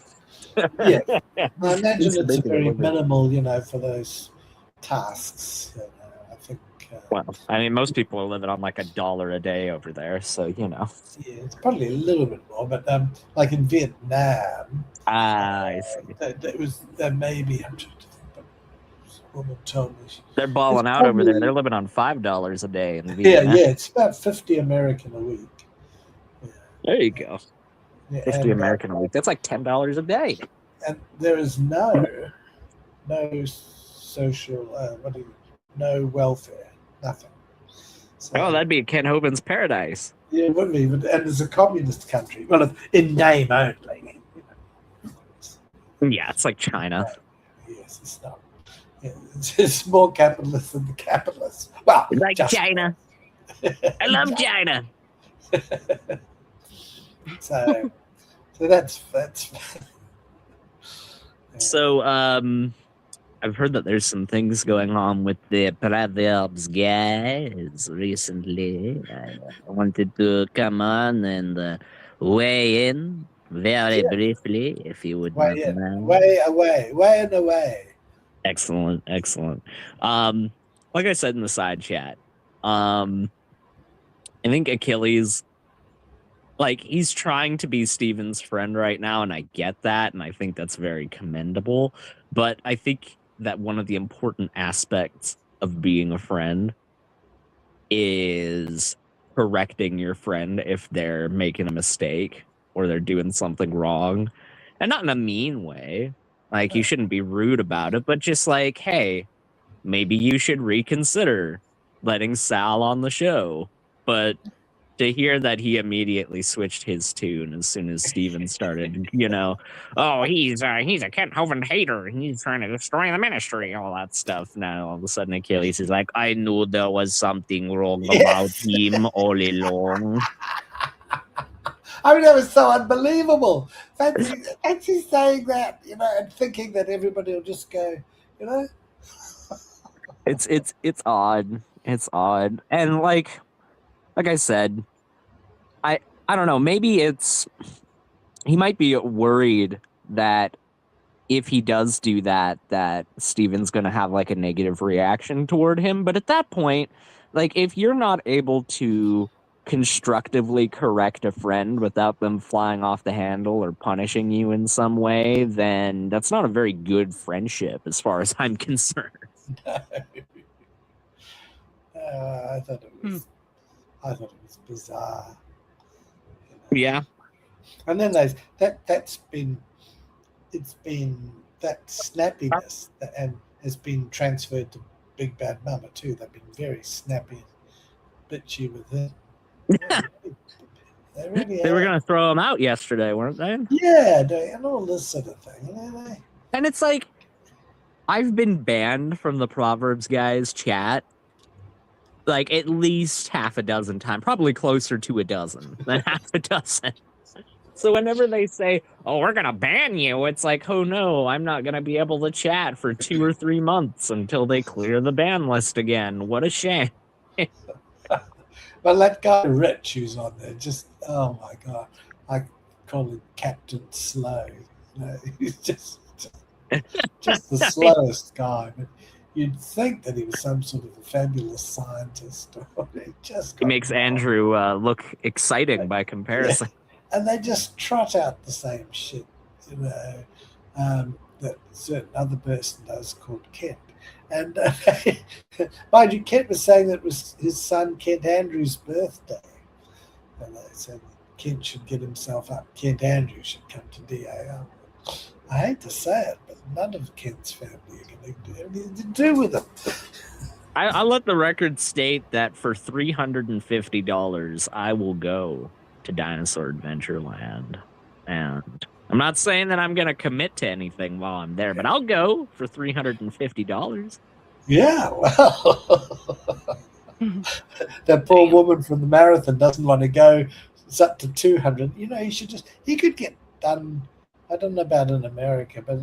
Yeah. I imagine it's very minimal, for those tasks. I think. Well, I mean, most people are living on like $1 a day over there, so Yeah, it's probably a little bit more, but like in Vietnam. I see. There may be. I'm trying to think, but woman told me they're balling out over there. They're living on $5 a day in Vietnam. Yeah, it's about 50 American a week. Yeah. There you go. Yeah, 50 American a week. That's like $10 a day. And there is no social, no welfare, nothing. So, that'd be Ken Hovind's paradise. Yeah, it would be, and it's a communist country. Well, in name only. Yeah, it's like China. Yes, it's not. Yeah, it's more capitalist than the capitalists. Well, like China. I love China. So that's. So, I've heard that there's some things going on with the Proverbs guys recently. I wanted to come on and weigh in very briefly, if you would not mind. Way and away. Excellent, excellent. Like I said in the side chat, I think Achilles, like, he's trying to be Steven's friend right now, and I get that, and I think that's very commendable. But I think that one of the important aspects of being a friend is correcting your friend if they're making a mistake or they're doing something wrong. And not in a mean way. Like, you shouldn't be rude about it, but just like, hey, maybe you should reconsider letting Sal on the show. But to hear that he immediately switched his tune as soon as Steven started, oh, he's a Kent Hovind hater. He's trying to destroy the ministry, all that stuff. Now all of a sudden Achilles is like, I knew there was something wrong about him all along. I mean, that was so unbelievable. Fancy saying that, and thinking that everybody will just go, It's odd. It's odd. And like I said, I don't know, maybe he might be worried that if he does do that Steven's going to have like a negative reaction toward him. But at that point, like, if you're not able to constructively correct a friend without them flying off the handle or punishing you in some way, then that's not a very good friendship as far as I'm concerned. I thought it was bizarre. Yeah. And then that snappiness and has been transferred to Big Bad Mama too. They've been very snappy and bitchy with him. They were going to throw him out yesterday, weren't they? Yeah, and all this sort of thing. And it's like, I've been banned from the Proverbs guys chat like at least half a dozen times, probably closer to a dozen than half a dozen. So whenever they say, oh, we're going to ban you, it's like, oh no, I'm not going to be able to chat for 2 or 3 months until they clear the ban list again. What a shame. Well, that guy Rich who's on there, just, oh my God, I call him Captain Slow. He's just the slowest guy. But you'd think that he was some sort of a fabulous scientist. He makes Andrew look exciting by comparison. Yeah. And they just trot out the same shit, that a certain other person does called Kent. And mind you, Kent was saying that it was his son Kent Andrew's birthday. And they said Kent should get himself up. Kent Andrew should come to DAR. I hate to say it, but none of Kent's family are going to have anything to do with him. I let the record state that for $350, I will go to Dinosaur Adventureland. And I'm not saying that I'm going to commit to anything while I'm there, but I'll go for $350. Yeah, well, that poor woman from the marathon doesn't want to go. It's up to 200. He could get done. I don't know about in America, but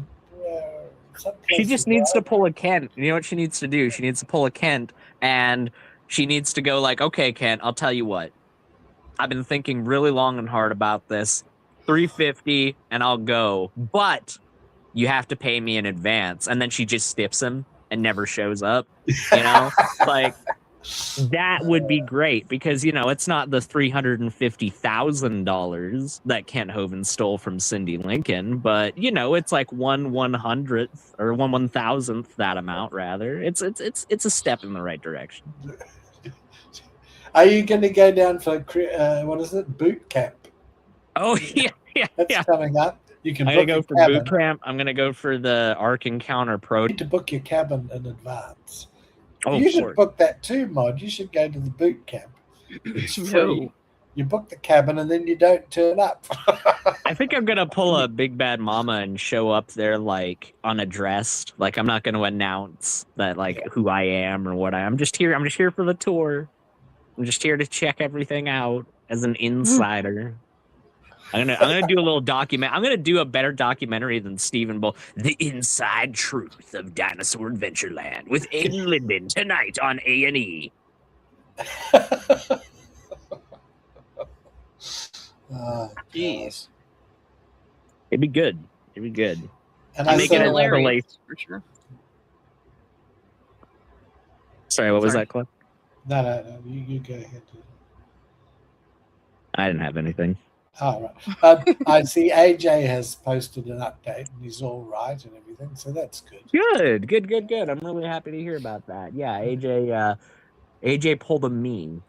she just needs to pull a Kent. You know what she needs to do? She needs to pull a Kent, and she needs to go like, okay, Kent, I'll tell you what. I've been thinking really long and hard about this. $350 and I'll go, but you have to pay me in advance. And then she just stiffs him and never shows up. Like, that would be great because it's not the $350,000 that Kent Hovind stole from Cindy Lincoln, but it's like 1/100th or 1/1000th that amount rather. It's a step in the right direction. Are you going to go down for boot camp? Oh yeah. That's coming up. You can. I'm gonna go for boot camp. I'm gonna go for the Ark Encounter Pro. You need to book your cabin in advance. Oh, you should book that too, Mod. You should go to the boot camp. It's free. You book the cabin and then you don't turn up. I think I'm gonna pull a Big Bad Mama and show up there like unaddressed. Like, I'm not gonna announce that who I am or what I'm just here. I'm just here for the tour. I'm just here to check everything out as an insider. I'm gonna do a little document. I'm gonna do a better documentary than Stephen Bull. The Inside Truth of Dinosaur Adventureland with Aiden Linden tonight on A&E. Jeez. It'd be good. It'd be good. And I'm making it hilarious for sure. Sorry, what was that, Cliff? No. You go ahead. I didn't have anything. Oh, right. I see AJ has posted an update and he's all right and everything, so that's good. Good. I'm really happy to hear about that. Yeah, AJ pulled a me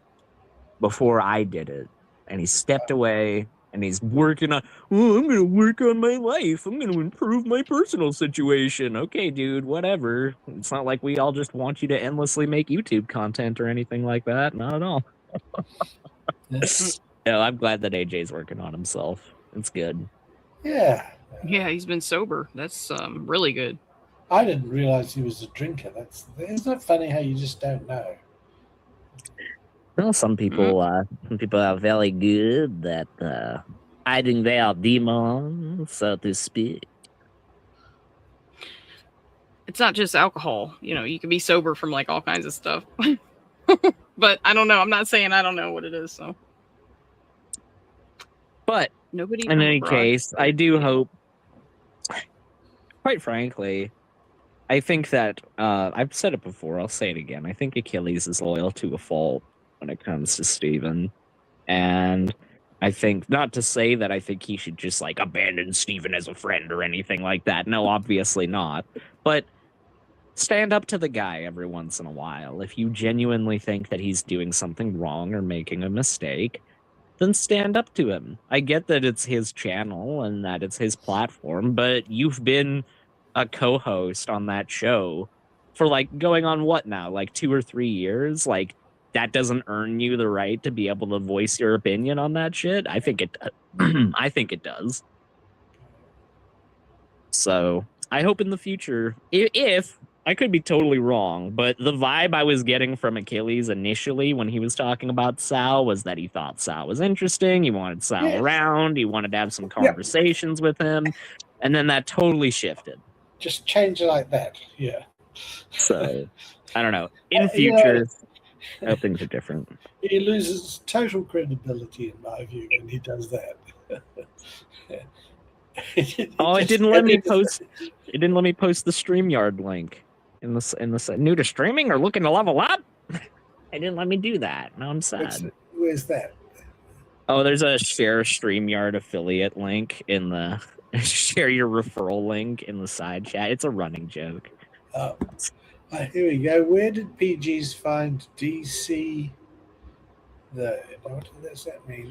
before I did it, and he stepped away, and he's working on, I'm going to work on my life. I'm going to improve my personal situation. Okay, dude, whatever. It's not like we all just want you to endlessly make YouTube content or anything like that. Not at all. No, I'm glad that AJ's working on himself. It's good. Yeah. Yeah, he's been sober. That's really good. I didn't realize he was a drinker. Isn't it funny how you just don't know? Well, some people are very good at hiding their demons, so to speak. It's not just alcohol. You can be sober from like all kinds of stuff. But I don't know. I'm not saying I don't know what it is. So, but nobody. In any case, I do hope. Quite frankly, I think that I've said it before. I'll say it again. I think Achilles is loyal to a fault when it comes to Steven. And I think, not to say that I think he should just like abandon Steven as a friend or anything like that. No, obviously not. But stand up to the guy every once in a while. If you genuinely think that he's doing something wrong or making a mistake, then stand up to him. I get that it's his channel and that it's his platform, but you've been a co-host on that show for like going on what now? Like 2 or 3 years? Like, that doesn't earn you the right to be able to voice your opinion on that shit. I think it I think it does. So I hope in the future, if I could be totally wrong, but the vibe I was getting from Achilles initially when he was talking about Sal was that he thought Sal was interesting. He wanted Sal around. He wanted to have some conversations with him. And then that totally shifted. Just change it like that. Yeah. So I don't know. In future, I hope things are different. He loses total credibility in my view when he does that. It didn't let me post. It didn't let me post the StreamYard link in the new to streaming or looking to level up. It didn't let me do that. Now I'm sad. Where's that? Oh, there's a share StreamYard affiliate link in the share your referral link in the side chat. It's a running joke. Oh. Here we go. Where did PGs find DC? What does that mean?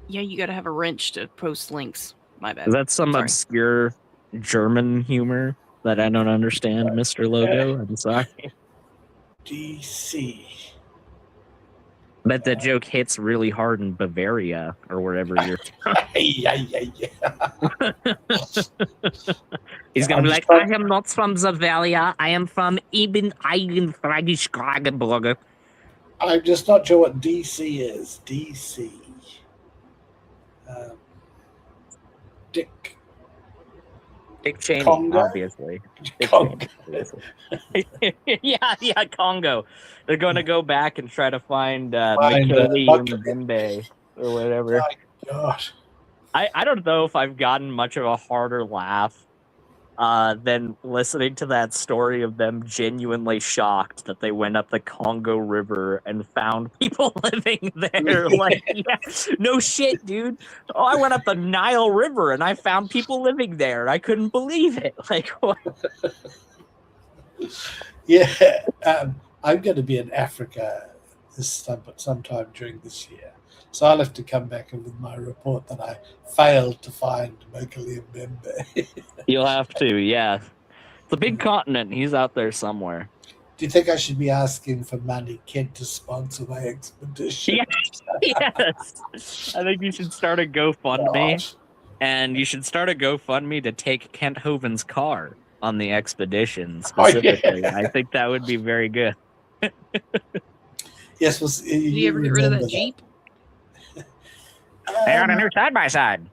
Yeah, you got to have a wrench to post links. My bad. Is that some obscure German humor that I don't understand, Mr. Logo? I'm sorry. DC. Bet that joke hits really hard in Bavaria or wherever you're. Yeah. He's gonna be like, I am not from Bavaria. I am from Eben Eigenfrageschlagenburger. I'm just not sure what DC is. DC. Dick Cheney, Congo? obviously. Congo. yeah, Congo. They're going to go back and try to find Mikeli Mbembe or whatever. My God. I don't know if I've gotten much of a harder laugh than listening to that story of them genuinely shocked that they went up the Congo River and found people living there. Like, yeah, no shit, dude. Oh, I went up the Nile River and I found people living there. I couldn't believe it. Like, what? Yeah, I'm going to be in Africa sometime during this year. So I'll have to come back with my report that I failed to find Mokele Mbembe. You'll have to, yeah. It's a big continent. He's out there somewhere. Do you think I should be asking for money, Kent, to sponsor my expedition? Yes. I think you should start a GoFundMe. And you should start a GoFundMe to take Kent Hovind's car on the expedition specifically. I think that would be very good. Yes, did you ever get rid of that Jeep? I got a new side-by-side.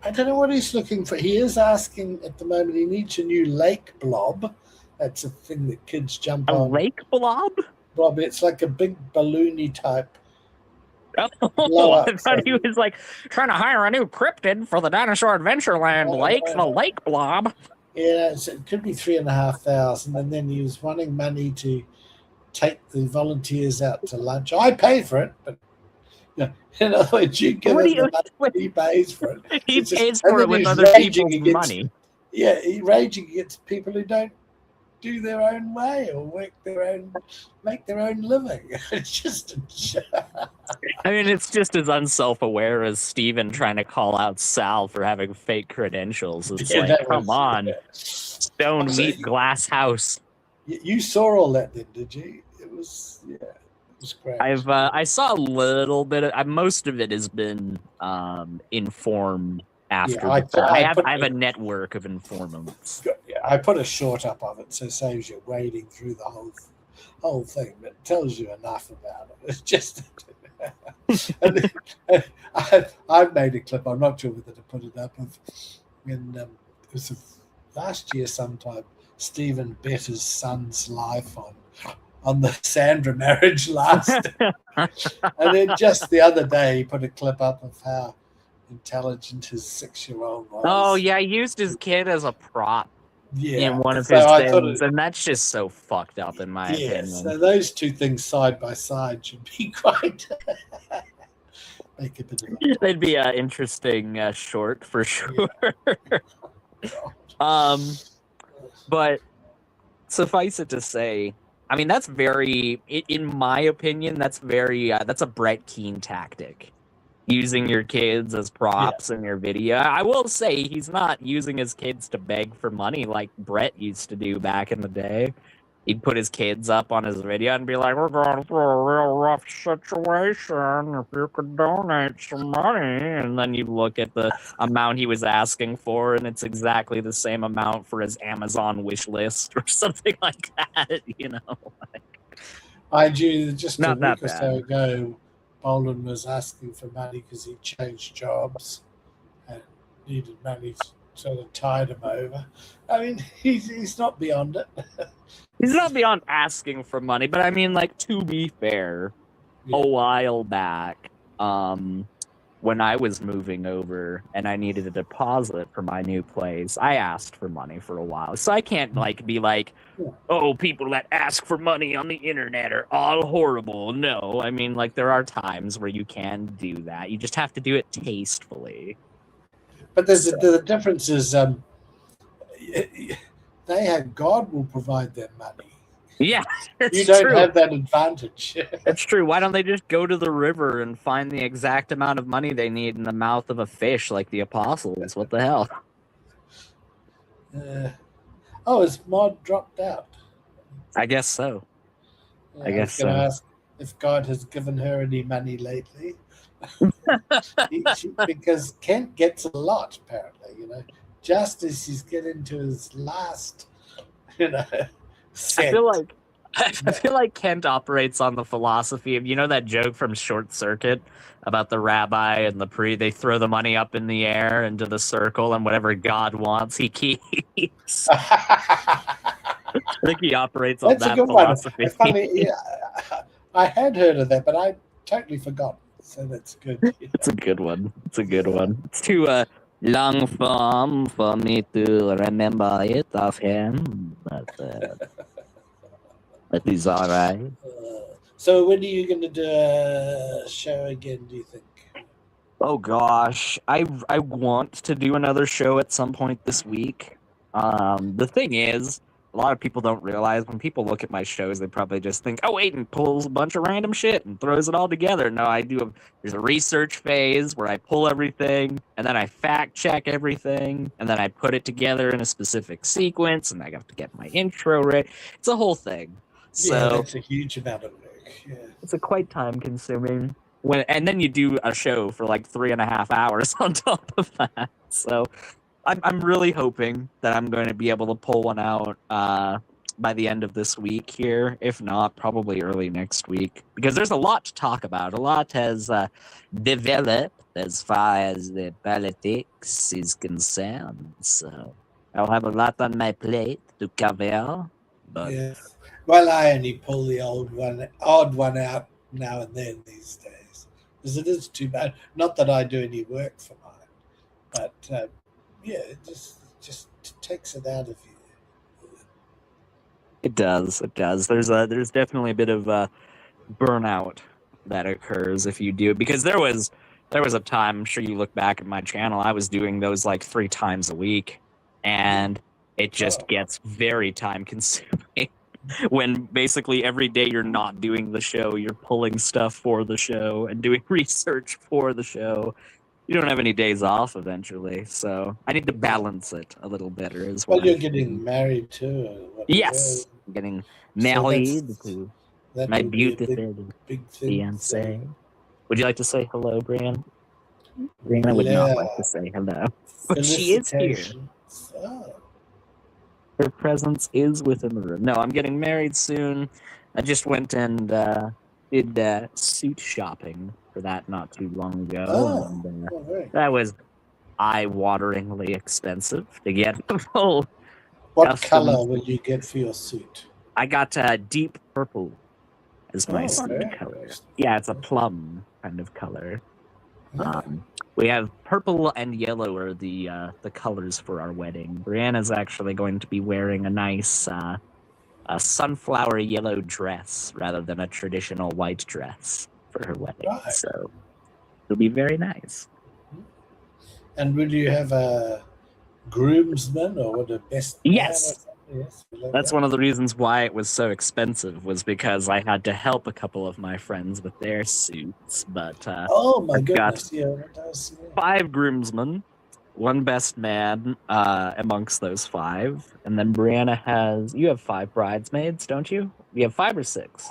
I don't know what he's looking for. He is asking at the moment. He needs a new lake blob. That's a thing that kids jump on. A lake blob? Blob. It's like a big balloony type. Oh, I thought he was like trying to hire a new cryptid for the Dinosaur Adventureland lake, the lake blob. Yeah, it could be 3,500, and then he was wanting money to take the volunteers out to lunch. I pay for it, but in other words, you give him the money, he pays for it. He pays for it with other people's money. Yeah, he's raging against people who don't do their own way or make their own living. It's just a joke. I mean, it's just as unself-aware as Steven trying to call out Sal for having fake credentials. It's come on, stone meat glass house. You saw all that, then, did you? It was great. I saw a little bit of. Most of it has been informed after. I have a network of informants. Yeah, I put a short up of it, so it saves you wading through the whole thing, but it tells you enough about it. It's just. I've made a clip. I'm not sure whether to put it up. Of when it was last year sometime. Stephen bet his son's life on the Sandra marriage last. And then just the other day, he put a clip up of how intelligent his 6-year-old was. Oh, yeah, he used his kid as a prop in one of his things, and that's just so fucked up in my opinion. So those two things side by side should be quite... make a bit of They'd be an interesting short, for sure. But suffice it to say, I mean, that's very, in my opinion, that's a Brett Keane tactic. Using your kids as props in your video. I will say he's not using his kids to beg for money like Brett used to do back in the day. He'd put his kids up on his video and be like, we're going through a real rough situation. If you could donate some money. And then you look at the amount he was asking for, and it's exactly the same amount for his Amazon wish list or something like that, you know? I do, just a week or so ago, Boland was asking for money because he changed jobs and needed money to sort of tide him over. I mean, he's not beyond it. He's not beyond asking for money, but I mean, like, to be fair, a while back, when I was moving over and I needed a deposit for my new place, I asked for money for a while. So I can't, like, be like, oh, people that ask for money on the internet are all horrible. No, I mean, like, there are times where you can do that. You just have to do it tastefully. But the difference is God will provide them money. Yeah, you don't have that advantage. That's true. Why don't they just go to the river and find the exact amount of money they need in the mouth of a fish like the apostles? What the hell? Has Maud dropped out? I guess so. I guess so. Ask if God has given her any money lately. Because Kent gets a lot, apparently, you know. Just as he's getting to his last, cent. I feel like Kent operates on the philosophy of, you know, that joke from Short Circuit about the rabbi and the priest. They throw the money up in the air into the circle, and whatever God wants, he keeps. I think he operates on that philosophy. Funny, I had heard of that, but I totally forgot. So that's good. It's a good one. It's too long form for me to remember it offhand, but he's all right. So when are you going to do a show again, do you think? Oh, gosh. I want to do another show at some point this week. The thing is, a lot of people don't realize when people look at my shows, they probably just think, oh, Aiden pulls a bunch of random shit and throws it all together. No, there's a research phase where I pull everything, and then I fact check everything, and then I put it together in a specific sequence, and I have to get my intro ready. It's a whole thing. So that's a huge amount of work. Yeah. It's a quite time consuming. And then you do a show for like 3.5 hours on top of that. So I'm really hoping that I'm going to be able to pull one out by the end of this week here. If not, probably early next week, because there's a lot to talk about. A lot has developed as far as the politics is concerned. So I'll have a lot on my plate to cover. But yes. Well, I only pull the odd one out now and then these days, because it is too bad. Not that I do any work for mine, but yeah, it just takes it out of you. It does. There's definitely a bit of burnout that occurs if you do it, because there was a time, I'm sure you look back at my channel, I was doing those like 3 times a week, and it just gets very time consuming when basically every day you're not doing the show, you're pulling stuff for the show and doing research for the show. You don't have any days off eventually, so I need to balance it a little better as well. Well, you're getting married too. Yes, I'm getting married to my beautiful big fiance. Would you like to say hello, Brian? Brianna would not like to say hello, but she is here. Oh. Her presence is within the room. No, I'm getting married soon. I just went and did suit shopping for that not too long ago. And, that was eye-wateringly expensive to get the full. What color will you get for your suit? I got deep purple as my suit color. Yeah, it's a plum kind of color. We have purple and yellow are the colors for our wedding. Brianna's actually going to be wearing a nice a sunflower yellow dress rather than a traditional white dress for her wedding. Right. So it'll be very nice. And will you have a groomsman or what, a best man? Yes. Yes, that's one of the reasons why it was so expensive, was because I had to help a couple of my friends with their suits. But oh my goodness, yeah. 5 groomsmen, 1 best man amongst those 5, and then Brianna you have 5 bridesmaids, don't you? You have 5 or 6?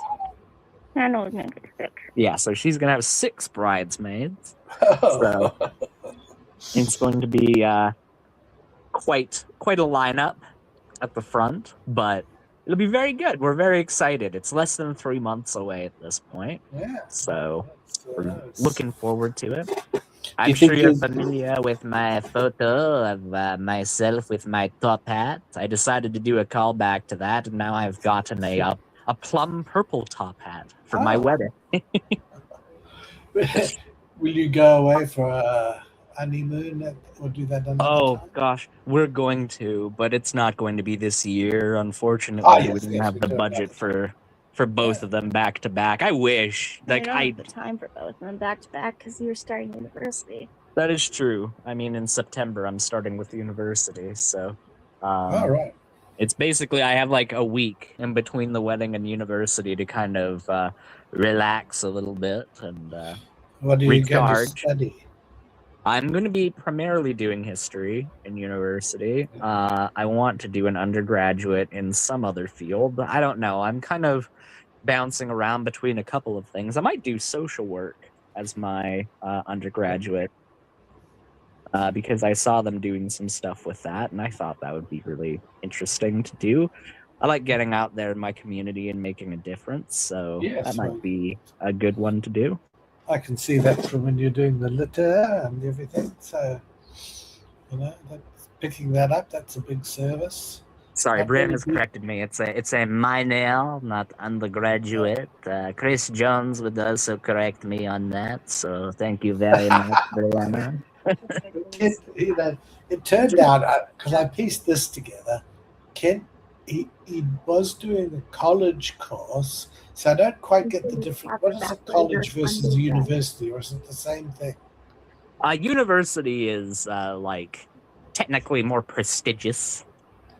I know it's going to be 6. Yeah, so she's gonna have 6 bridesmaids. So it's going to be quite a lineup at the front, but it'll be very good. We're very excited. It's less than 3 months away at this point. Yeah. So we're looking forward to it. I'm sure you're familiar with my photo of myself with my top hat. I decided to do a callback to that, and now I've gotten a plum purple top hat for my wedding. Will you go away for a honeymoon or do that another time? Gosh, we're going to, but it's not going to be this year, unfortunately. We didn't have the budget for both of them back to back. I wish. I don't have the time for both of them back to back because you're starting university. That is true. I mean, in September I'm starting with university, so all right. It's basically I have like a week in between the wedding and university to kind of relax a little bit and what are you going to study? I'm going to be primarily doing history in university. I want to do an undergraduate in some other field, but I don't know. I'm kind of bouncing around between a couple of things. I might do social work as my undergraduate because I saw them doing some stuff with that, and I thought that would be really interesting to do. I like getting out there in my community and making a difference, so that might be a good one to do. I can see that from when you're doing the litter and everything. So, picking that up, that's a big service. Sorry, Brian has corrected me. It's a minor, not undergraduate. Chris Jones would also correct me on that. So thank you very much, Brianna. It turned out, because I pieced this together, Kent, he was doing a college course. So I don't quite get the difference. What is a college versus a university, or is it the same thing? University is technically more prestigious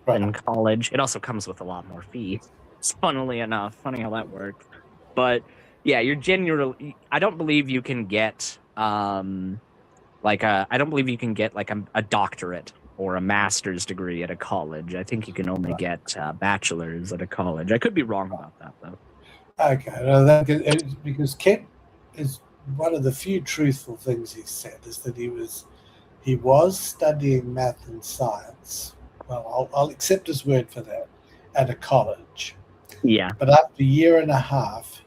than college. It also comes with a lot more fees. Funnily enough, funny how that works. But yeah, you're generally. I don't believe you can get I don't believe you can get a doctorate or a master's degree at a college. I think you can only get bachelor's at a college. I could be wrong about that though. Okay, no, because Kent is one of the few truthful things he said is that he was studying math and science. Well, I'll accept his word for that, at a college. Yeah. But after a year and a half,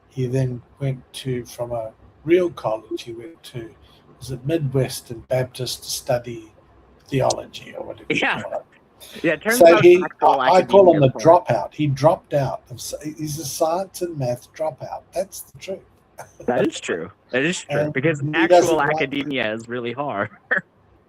he then went to, from a real college, he went to, was it Midwestern Baptist to study theology or whatever you call it. Yeah, it turns So out I call him a academia dropout. He dropped out. He's a science and math dropout. That's the truth. That is true. That is true. And Because he actual doesn't like- academia is really hard.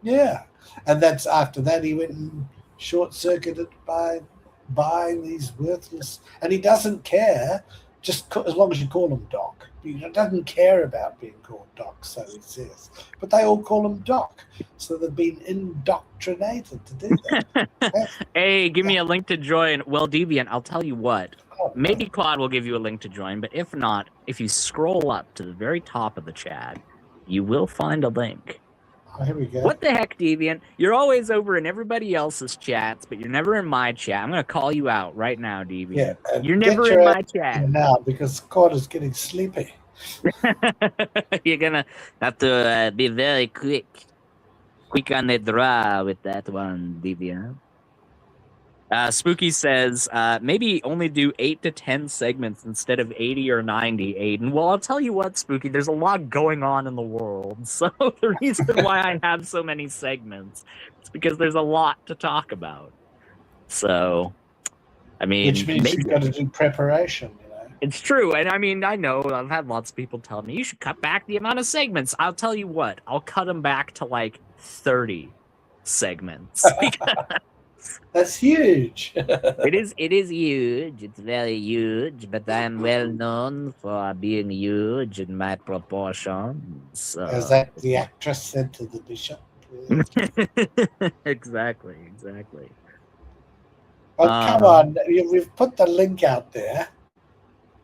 Yeah. And that's after that he went and short-circuited by buying these worthless, and he doesn't care, just as long as you call him Doc. He doesn't care about being called Doc, so he says. But they all call him Doc, so they've been indoctrinated to do that. Hey, give me a link to join. Well, Deviant, I'll tell you what. Maybe Claude will give you a link to join, but if not, if you scroll up to the very top of the chat, you will find a link. Oh, here we go. What the heck, Deviant? You're always over in everybody else's chats, but you're never in my chat. I'm going to call you out right now, Deviant. Yeah, you're never in my chat. Now, because Claude is getting sleepy. You're going to have to be very quick on the draw with that one, Deviant. Spooky says, maybe only do 8 to 10 segments instead of 80 or 90, Aiden. Well, I'll tell you what, Spooky, there's a lot going on in the world. So the reason why I have so many segments is because there's a lot to talk about. So, I mean... Which means you've got to do preparation, you know? It's true. And I mean, I know, I've had lots of people tell me, you should cut back the amount of segments. I'll tell you what, I'll cut them back to like 30 segments. That's huge. It is huge. It's very huge, but I'm well known for being huge in my proportions. So. As that the actress said to the bishop. Exactly. Oh, come on. We've put the link out there.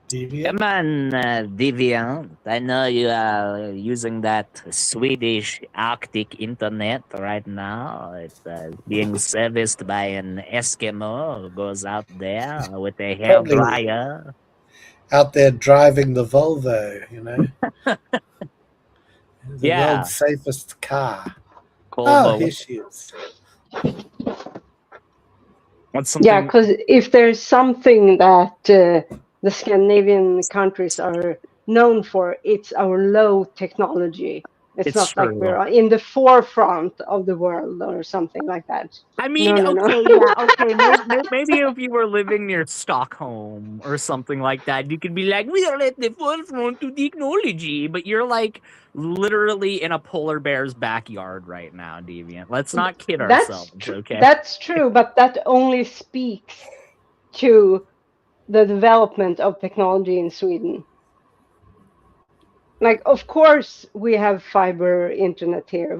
Deviant. Come on, Deviant. I know you are using that Swedish Arctic internet right now. It's being serviced by an Eskimo who goes out there with a hairdryer. Out there driving the Volvo, you know. The world's safest car. Oh, here she is. What's something? Yeah, because if there's something that the Scandinavian countries are known for, it's our low technology. It's not true. like we're in the forefront of the world or something like that. I mean, maybe if you were living near Stockholm or something like that, you could be like, we are at the forefront of technology, but you're like literally in a polar bear's backyard right now, Deviant. Let's not kid ourselves, okay? That's true, but that only speaks to the development of technology in Sweden. Like, of course, we have fiber internet here,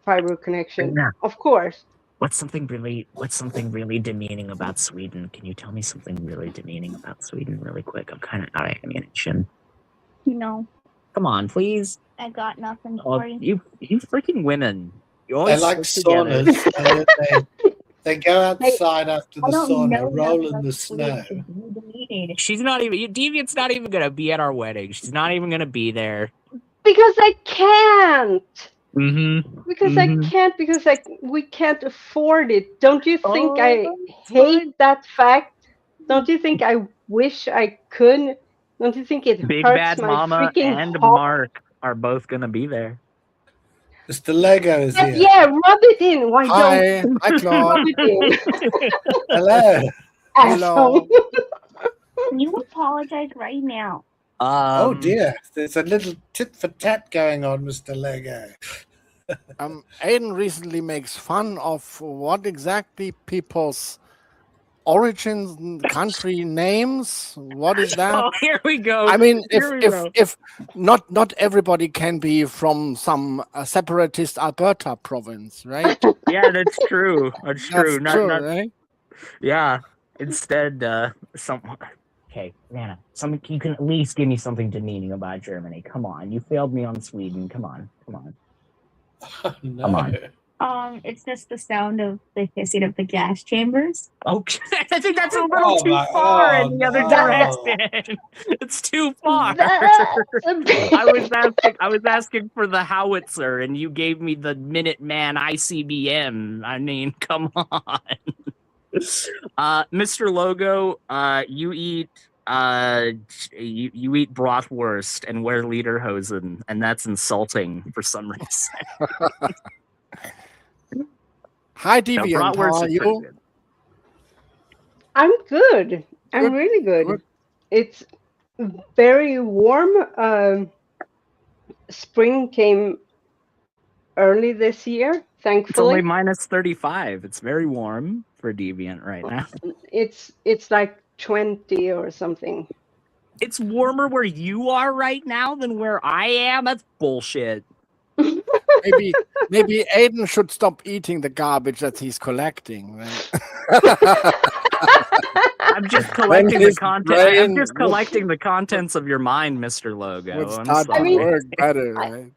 fiber connection. Yeah. Of course. What's something really demeaning about Sweden? Can you tell me something really demeaning about Sweden really quick? I'm kind of out of ammunition. No. Come on, please. I got nothing for You freaking women. They like saunas. And they go outside after the sauna, roll in the snow. She's not even. Deviant's not even gonna be at our wedding. She's not even gonna be there. Because I can't. Mm-hmm. Because I can't. Because we can't afford it. Don't you think I hate that fact? Don't you think I wish I could? Don't you think it Big hurts Bad my Mama freaking and heart? Mark are both gonna be there. Mr. Lego is here. Yeah, rub it in. Why Hi, don't hi, Claude. rub it in? Hello. Asshole. You apologize right now. Oh dear, there's a little tit for tat going on, Mr. Lego. Aiden recently makes fun of what exactly people's origins, country names. What is that? Oh, here we go. I mean, Here we go. if not everybody can be from some separatist Alberta province, right? Yeah, that's true. That's true. That's true, Not, right? yeah. Instead, someone. Okay, Nana. You can at least give me something demeaning about Germany. Come on, you failed me on Sweden. Come on. Oh, no. Come on. It's just the sound of the hissing of the gas chambers. Okay, I think that's a little too far in the other direction. It's too far. I was asking for the howitzer, and you gave me the Minuteman ICBM. I mean, come on. Mr. Logo, you eat you eat bratwurst and wear lederhosen, and that's insulting for some reason. Hi, Deviant. How are you? I'm good. I'm really good. It's very warm. Spring came early this year, thankfully. It's only minus 35. It's very warm for Deviant right now. It's like 20 or something. It's warmer where you are right now than where I am? That's bullshit. Maybe Aiden should stop eating the garbage that he's collecting, right? I'm just collecting the content. I'm just collecting the contents of your mind, Mr. Logo. I'm sorry. I mean, work better, right?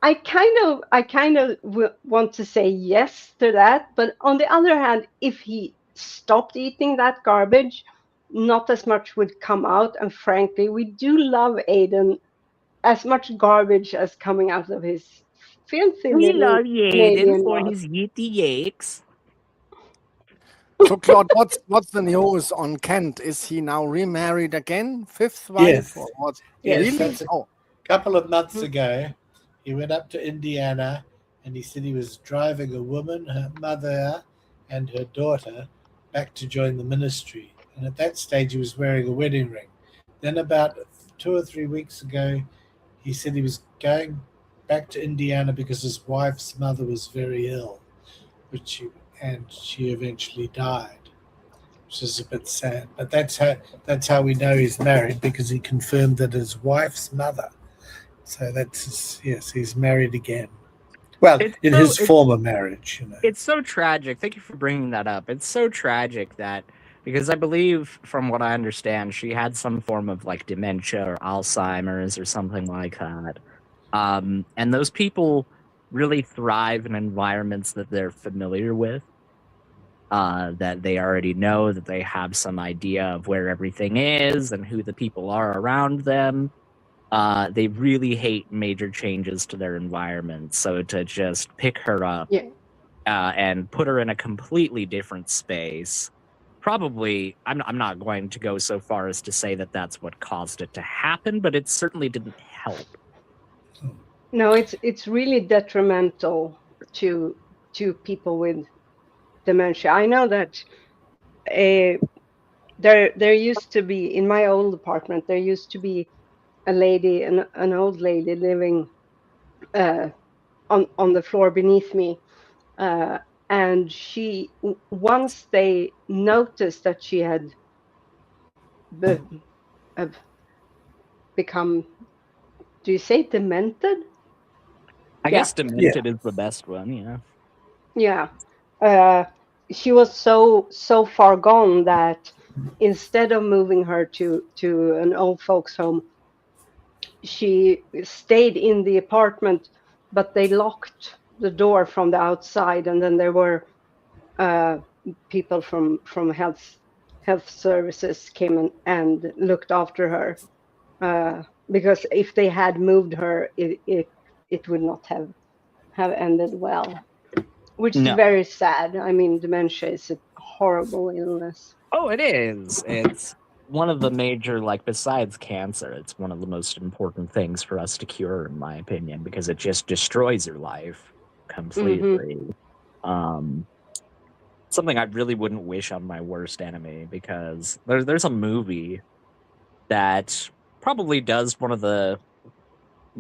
I kind of want to say yes to that, but on the other hand, if he stopped eating that garbage, not as much would come out. And frankly, we do love Aiden. As much garbage as coming out of his filthy We little love Aiden Canadian for mouth. his yitty yakes. So, Claude, what's the news on Kent? Is he now remarried again? Fifth wife? Yes. Or what? Yes, Really? that's a couple of months ago. He went up to Indiana and he said he was driving a woman, her mother, and her daughter back to join the ministry. And at that stage, he was wearing a wedding ring. Then, about 2 or 3 weeks ago, he said he was going back to Indiana because his wife's mother was very ill, and she eventually died, which is a bit sad. But that's how we know he's married, because he confirmed that his wife's mother. So yes, he's married again. Well, his former marriage, you know. It's so tragic. Thank you for bringing that up. It's so tragic that, because I believe, from what I understand, she had some form of like dementia or Alzheimer's or something like that. And those people really thrive in environments that they're familiar with, that they already know, that they have some idea of where everything is and who the people are around them. They really hate major changes to their environment. So to just pick her up and put her in a completely different space, probably, I'm not going to go so far as to say that that's what caused it to happen, but it certainly didn't help. No, it's really detrimental to people with dementia. I know that there used to be, in my old apartment, there used to be a lady, an old lady living on the floor beneath me, and she, once they noticed that she had become, do you say demented? I guess demented is the best one. Yeah. She was so far gone that instead of moving her to an old folks home, she stayed in the apartment, but they locked the door from the outside, and then there were people from health services came and looked after her, because if they had moved her, it would not have ended well, which is very sad. I mean, dementia is a horrible illness. Oh, it is. It's one of the major, like, besides cancer, it's one of the most important things for us to cure, in my opinion, because it just destroys your life completely. Something I really wouldn't wish on my worst enemy, because there's a movie that probably does one of the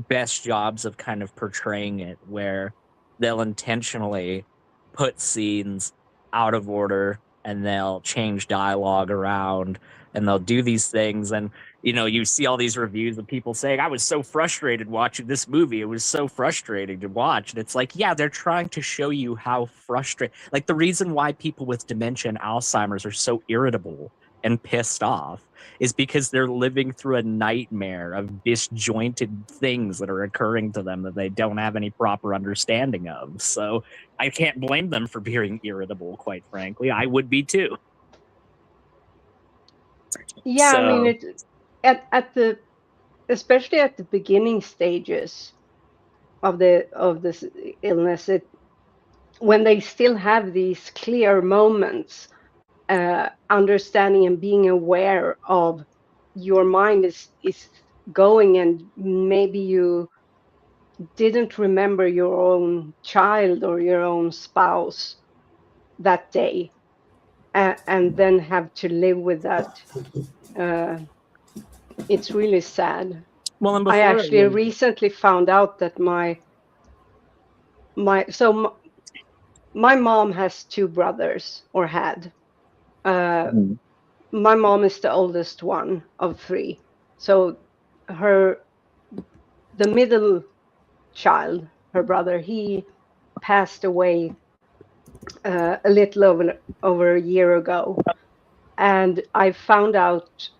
best jobs of kind of portraying it, where they'll intentionally put scenes out of order and they'll change dialogue around and they'll do these things. And, you know, you see all these reviews of people saying, I was so frustrated watching this movie. It was so frustrating to watch. And it's like, yeah, they're trying to show you how frustrating, like the reason why people with dementia and Alzheimer's are so irritable and pissed off is because they're living through a nightmare of disjointed things that are occurring to them that they don't have any proper understanding of. So I can't blame them for being irritable, quite frankly. I would be too. Yeah, so, I mean, it especially at the beginning stages of this illness, when they still have these clear moments understanding and being aware of your mind is going, and maybe you didn't remember your own child or your own spouse that day, and then have to live with that. It's really sad. Well, and I before actually recently found out that my mom has two brothers, or had. My mom is the oldest one of three. So the middle child, her brother, he passed away a little over a year ago. And I found out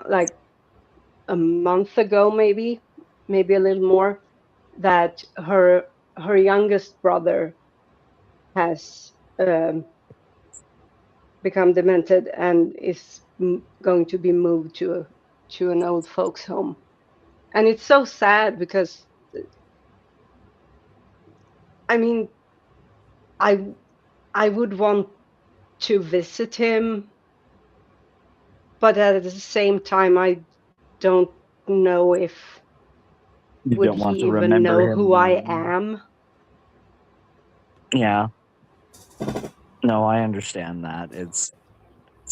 like a month ago, maybe a little more, that her youngest brother has become demented and is going to be moved to an old folks home. And it's so sad because, I mean, I would want to visit him, but at the same time, I don't know if you would don't want he to even remember know him. who I am. Yeah. No, I understand that. It's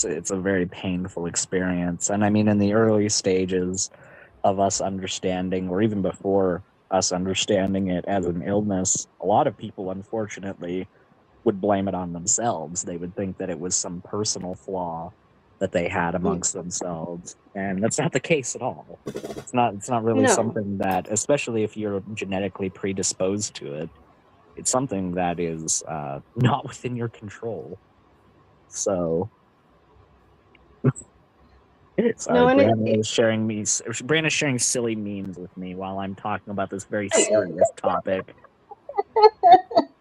a very painful experience. And I mean, in the early stages of us understanding, or even before us understanding it as an illness, a lot of people, unfortunately, would blame it on themselves. They would think that it was some personal flaw that they had amongst themselves. And that's not the case at all. It's not really something that, especially if you're genetically predisposed to it, it's something that is not within your control. So, sorry, Brandon is sharing silly memes with me while I'm talking about this very serious topic.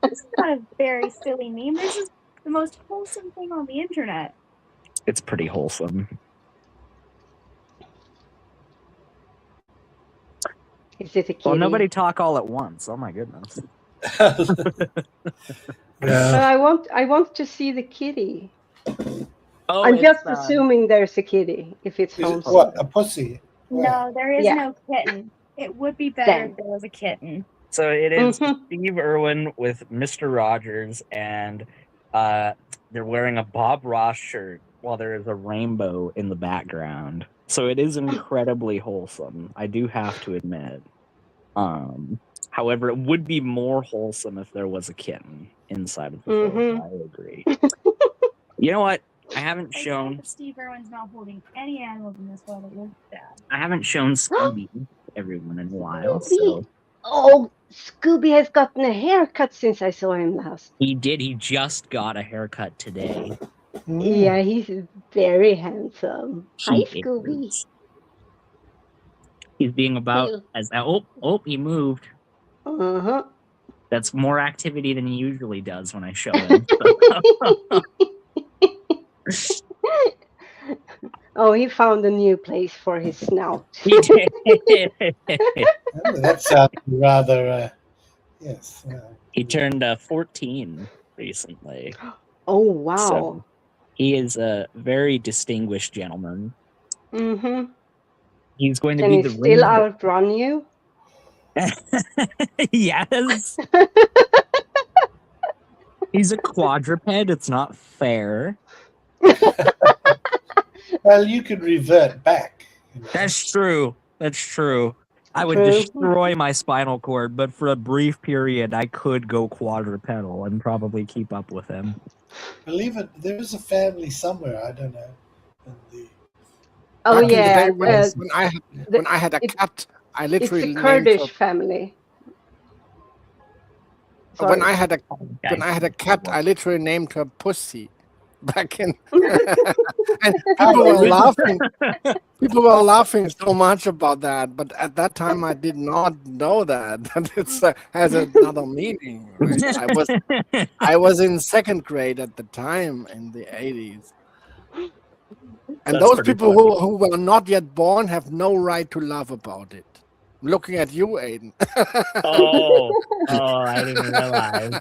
This is not a very silly meme. This is the most wholesome thing on the internet. It's pretty wholesome. Is it a kitty? Well, nobody talk all at once. Oh my goodness. I want to see the kitty. Oh, I'm just assuming there's a kitty if it's wholesome. What, a pussy? No, there is no kitten. It would be better if there was a kitten. So it is Steve Irwin with Mr. Rogers, and they're wearing a Bob Ross shirt while there is a rainbow in the background. So it is incredibly wholesome, I do have to admit. However, it would be more wholesome if there was a kitten inside of the photo. I agree. You know what? I haven't shown... Steve Irwin's not holding any animals in this photo. It looks bad. I haven't shown Scooby everyone in a while, so... Oh, Scooby has gotten a haircut since I saw him last. He did. He just got a haircut today. Yeah, he's very handsome. Hi, Scooby. He's being about as... Oh, he moved. Uh-huh. That's more activity than he usually does when I show him. Oh, he found a new place for his snout. He did. That sounds rather, yes. He turned 14 recently. Oh, wow. So he is a very distinguished gentleman. Mm-hmm. He's going to Can be he the still outrun you? Yes. He's a quadruped. It's not fair. Well, you could revert back. You know. That's true. I would destroy my spinal cord, but for a brief period, I could go quadrupedal and probably keep up with him. Believe it, there is a family somewhere, I don't know. Oh, yeah. When I had a cat, I literally it's a Kurdish family. Sorry. When I had a cat, I literally named her Pussy. Back in, and people were laughing. People were laughing so much about that, but at that time I did not know that it has another meaning. Right? I was in second grade at the time in the 80s, and those people who were not yet born have no right to laugh about it. I'm looking at you, Aiden. Oh, I didn't realize.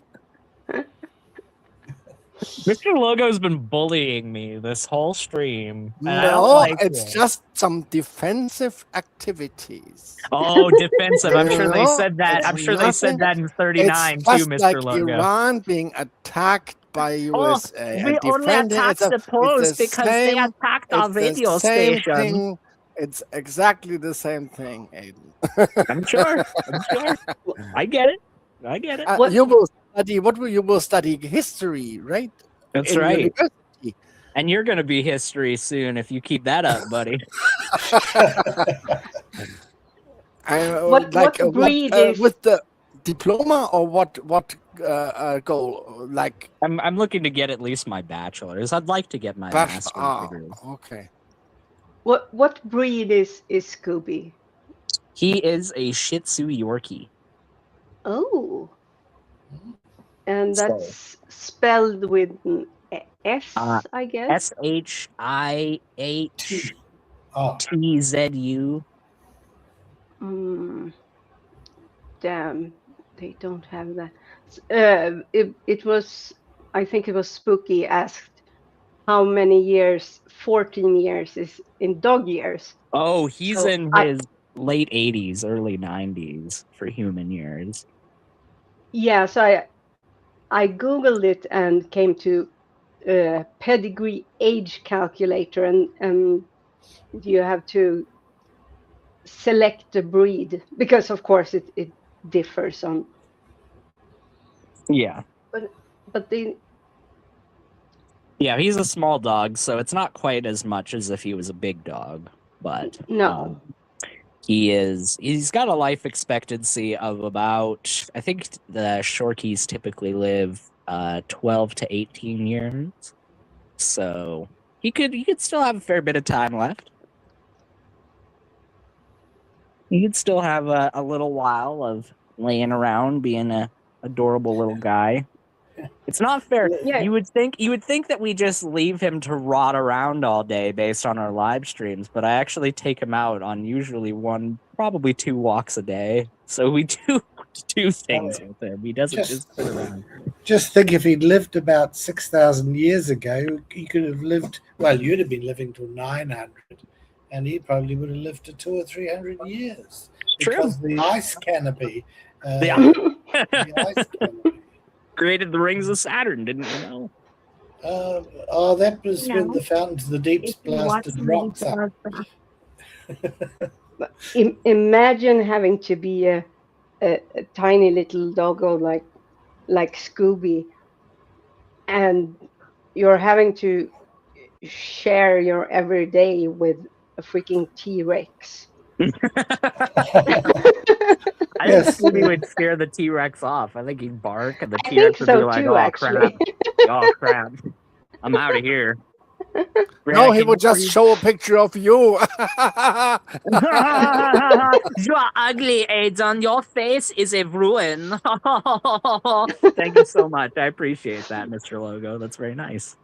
Mr. Logo's been bullying me this whole stream. And I don't No, like it's it. just some defensive activities. Oh, defensive. I'm sure they No, said that. it's I'm sure they said that in 39 It's too, just Mr. like Logo. Iran being attacked by USA we and only defending attacked itself. the Poles because they same, attacked our it's the radio same station. thing. It's exactly the same thing, Aiden. I'm sure. I get it. You will study. You will study history, right? That's in right. University. And you're going to be history soon if you keep that up, buddy. What breed is with the diploma or what goal? Like I'm looking to get at least my bachelor's. I'd like to get my master's degree. Okay. What breed is Scooby? He is a Shih Tzu Yorkie. Oh. And that's spelled with an S, I guess. SHIHTZU. Damn, they don't have that. It was, I think it was Spooky asked how many years 14 years is in dog years. Oh, he's in his late 80s, early 90s for human years. Yeah, so I Googled it and came to pedigree age calculator, and you have to select the breed because of course it differs on. Yeah. But yeah, he's a small dog, so it's not quite as much as if he was a big dog, but no. He's got a life expectancy of about, I think the Shorkies typically live 12 to 18 years. So he could still have a fair bit of time left. He could still have a little while of laying around being a adorable little guy. It's not fair. Yeah. You would think that we just leave him to rot around all day based on our live streams, but I actually take him out on usually probably 2 walks a day. So we do things with him. He doesn't just sit around. Just think, if he'd lived about 6,000 years ago, he could have lived. Well, you'd have been living till 900, and he probably would have lived to 200 or 300 years. Because the ice canopy. The ice canopy. Created the rings of Saturn, didn't you know? That was when the fountains of the deeps blasted rocks up. Imagine having to be a tiny little doggo like Scooby, and you're having to share your everyday with a freaking T-Rex. I think Scooby would scare the T-Rex off. I think he'd bark and the T-Rex would be like, oh crap, I'm out of here. No, he would just show a picture of you. You are ugly, Aiden. Your face is a ruin. Thank you so much. I appreciate that, Mr. Logo. That's very nice.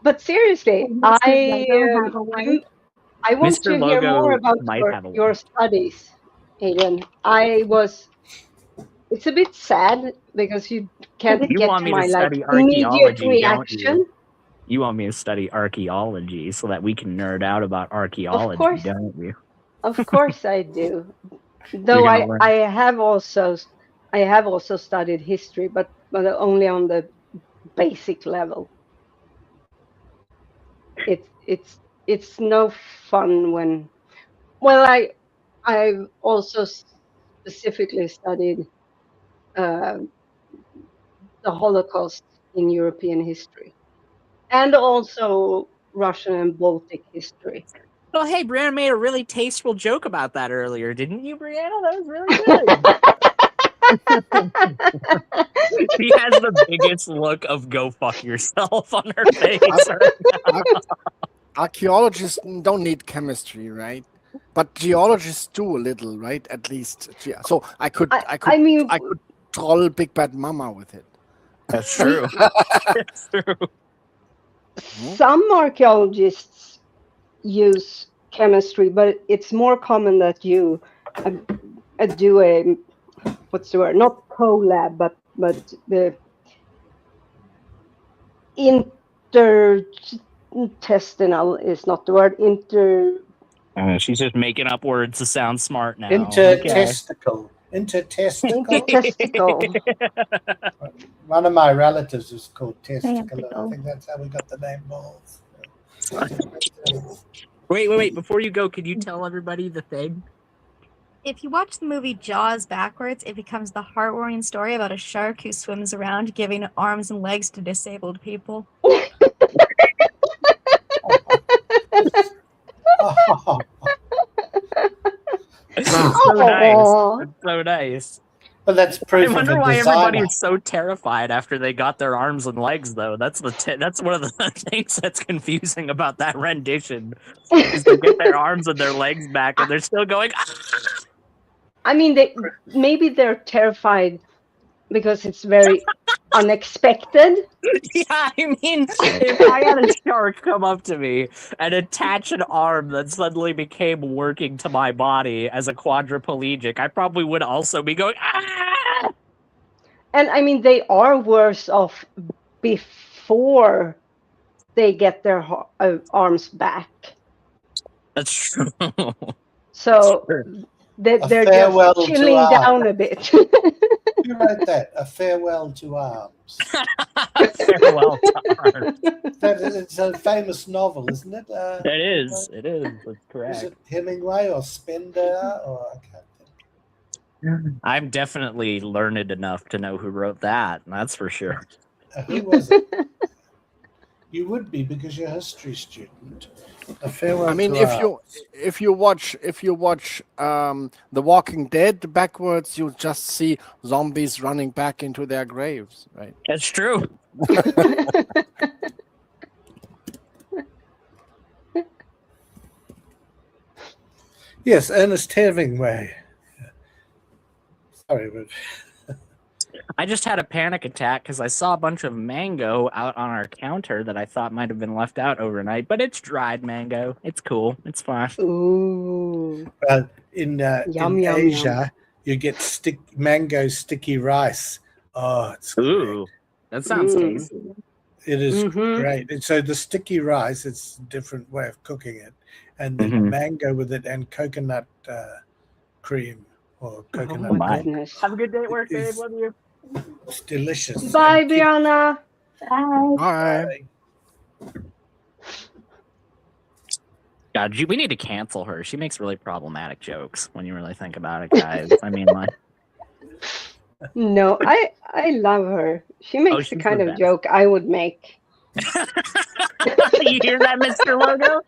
But seriously, I want Mr. to Logo hear more about your studies, Aiden. It's a bit sad because you can't get my immediate reaction. You want me to study archaeology so that we can nerd out about archaeology, don't you? Of course I do. Though I have also studied history, but only on the basic level. It's no fun when. Well, I've also specifically studied the Holocaust in European history, and also Russian and Baltic history. Well, hey, Brianna made a really tasteful joke about that earlier, didn't you, Brianna? That was really good. She has the biggest look of "go fuck yourself" on her face. Archaeologists don't need chemistry, right? But geologists do a little, right? At least. So I could troll Big Bad Mama with it. That's true. That's true. Some archaeologists use chemistry, but it's more common that you do a, what's the word? Not collab, but intertestinal is not the word. She's just making up words to sound smart now. Intertesticle. Intertesticle. Intertesticle. One of my relatives was called Testicle. I think that's how we got the name balls. Wait. Before you go, could you tell everybody the thing? If you watch the movie Jaws backwards, it becomes the heartwarming story about a shark who swims around giving arms and legs to disabled people. So nice. It's so nice. But that's proof. I wonder of why designer. everybody is so terrified after they got their arms and legs, though. That's one of the things that's confusing about that rendition. Is they get their arms and their legs back, and they're still going. Ah! I mean, maybe they're terrified because it's very unexpected. Yeah, I mean, if I had a shark come up to me and attach an arm that suddenly became working to my body as a quadriplegic, I probably would also be going, ah! And I mean, they are worse off before they get their arms back. That's true. So they're just chilling down a bit. Who wrote that? A farewell to arms. Farewell to arms. It's a famous novel, isn't it? It is. That's correct. Is it Hemingway or Spender? Or I can't think. I'm definitely learned enough to know who wrote that. That's for sure. Who was it? You would be because you're a history student. A farewell. I mean, to if you watch The Walking Dead backwards, you just see zombies running back into their graves, right? That's true. Yes, Ernest Hemingway. Sorry, but I just had a panic attack because I saw a bunch of mango out on our counter that I thought might have been left out overnight, but it's dried mango. It's cool. It's fine. Ooh. In Asia, you get mango sticky rice. Oh, it's Ooh, that sounds tasty. It is great. And so the sticky rice, it's a different way of cooking it, and the mango with it, and coconut cream or coconut. Oh my goodness. Have a good day at work, babe. Love you. It's delicious. Bye, Brianna. Bye. God, we need to cancel her. She makes really problematic jokes when you really think about it, guys. I mean, like. No, I love her. She makes the kind of joke I would make. You hear that, Mr. Logo?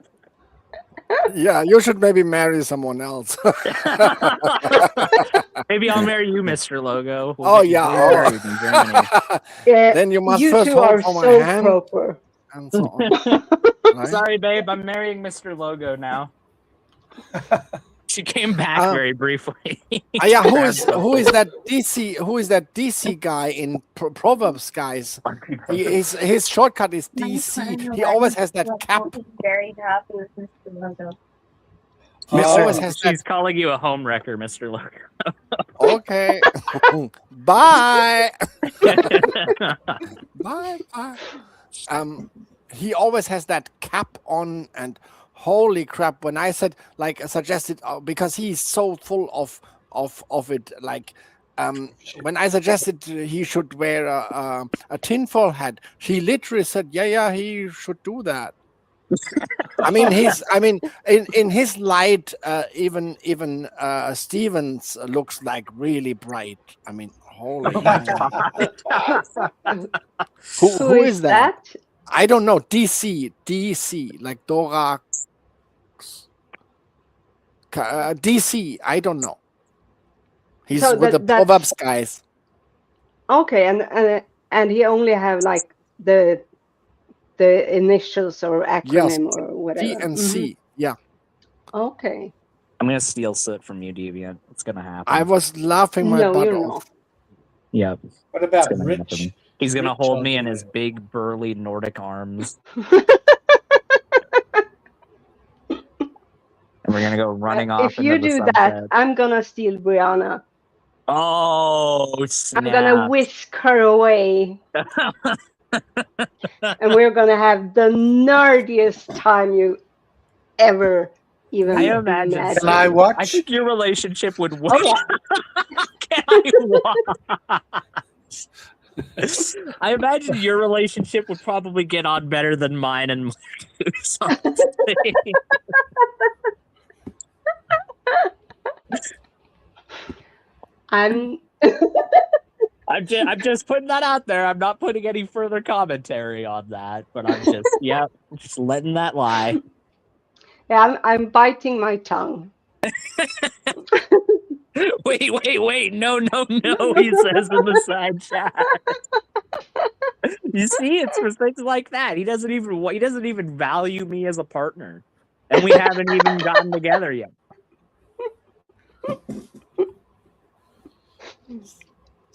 Yeah, you should maybe marry someone else. Maybe I'll marry you, Mr. Logo. Yeah, then you must you first two are hold so my hand. proper. And so on. Right? Sorry, babe. I'm marrying Mr. Logo now. She came back very briefly. Yeah, who is that DC? Who is that DC guy in Proverbs, guys? His shortcut is DC. He always has that cap. Very happy with Mr. Logo. She's calling you a home wrecker, Mr. Logo. Okay. Bye. Bye. He always has that cap on, and holy crap! When I suggested because he's so full of it, like when I suggested he should wear a tinfoil hat, she literally said, "Yeah, he should do that." I mean, in his light, even Stevens looks like really bright. I mean, holy. Who is that? I don't know. DC, like Dora. DC, I don't know. He's with the Proverbs guys. Okay, and he only have like the initials or acronym or whatever. D and C, yeah. Okay. I'm gonna steal Soot from you, Deviant. It's gonna happen. I was laughing my butt off. Yeah. What about Rich? He's gonna hold me in his big, burly Nordic arms. And we're gonna go running off. If you do that, I'm gonna steal Brianna. Oh, snap. I'm gonna whisk her away. And we're gonna have the nerdiest time you ever even I imagine. Can I imagined. watch? I think your relationship would work. Oh yeah. Can I watch? I imagine your relationship would probably get on better than mine and Marcus. Honestly. I'm I'm just putting that out there. I'm not putting any further commentary on that, but I'm just letting that lie. yeah, I'm biting my tongue. Wait. No, he says in the side chat. You see, it's for things like that. He doesn't even value me as a partner. And we haven't even gotten together yet.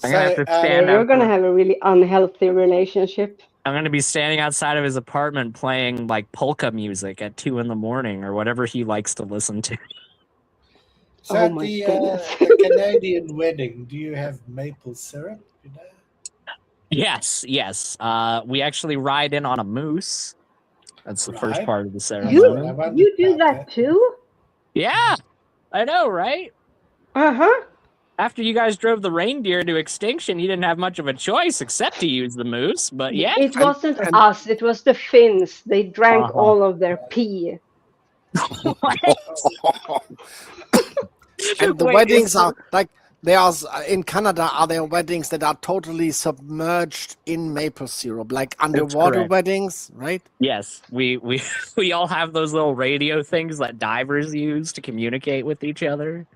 I'm gonna have to stand You're out gonna for- have a really unhealthy relationship. I'm gonna be standing outside of his apartment playing like polka music at 2 a.m. or whatever he likes to listen to. So Oh at my the goodness. Canadian wedding, do you have maple syrup? You know? Yes. We actually ride in on a moose. That's the first Right. part of the I ceremony. wondered You do about that too? Yeah, I know, right? Uh-huh. After you guys drove the reindeer to extinction, you didn't have much of a choice except to use the moose. But yeah, It wasn't and- us, it was the Finns. They drank Uh-huh. all of their pee. And the Wait, weddings is- are like they are in Canada. Are there weddings that are totally submerged in maple syrup, like underwater correct. weddings, right? Yes, we all have those little radio things that divers use to communicate with each other.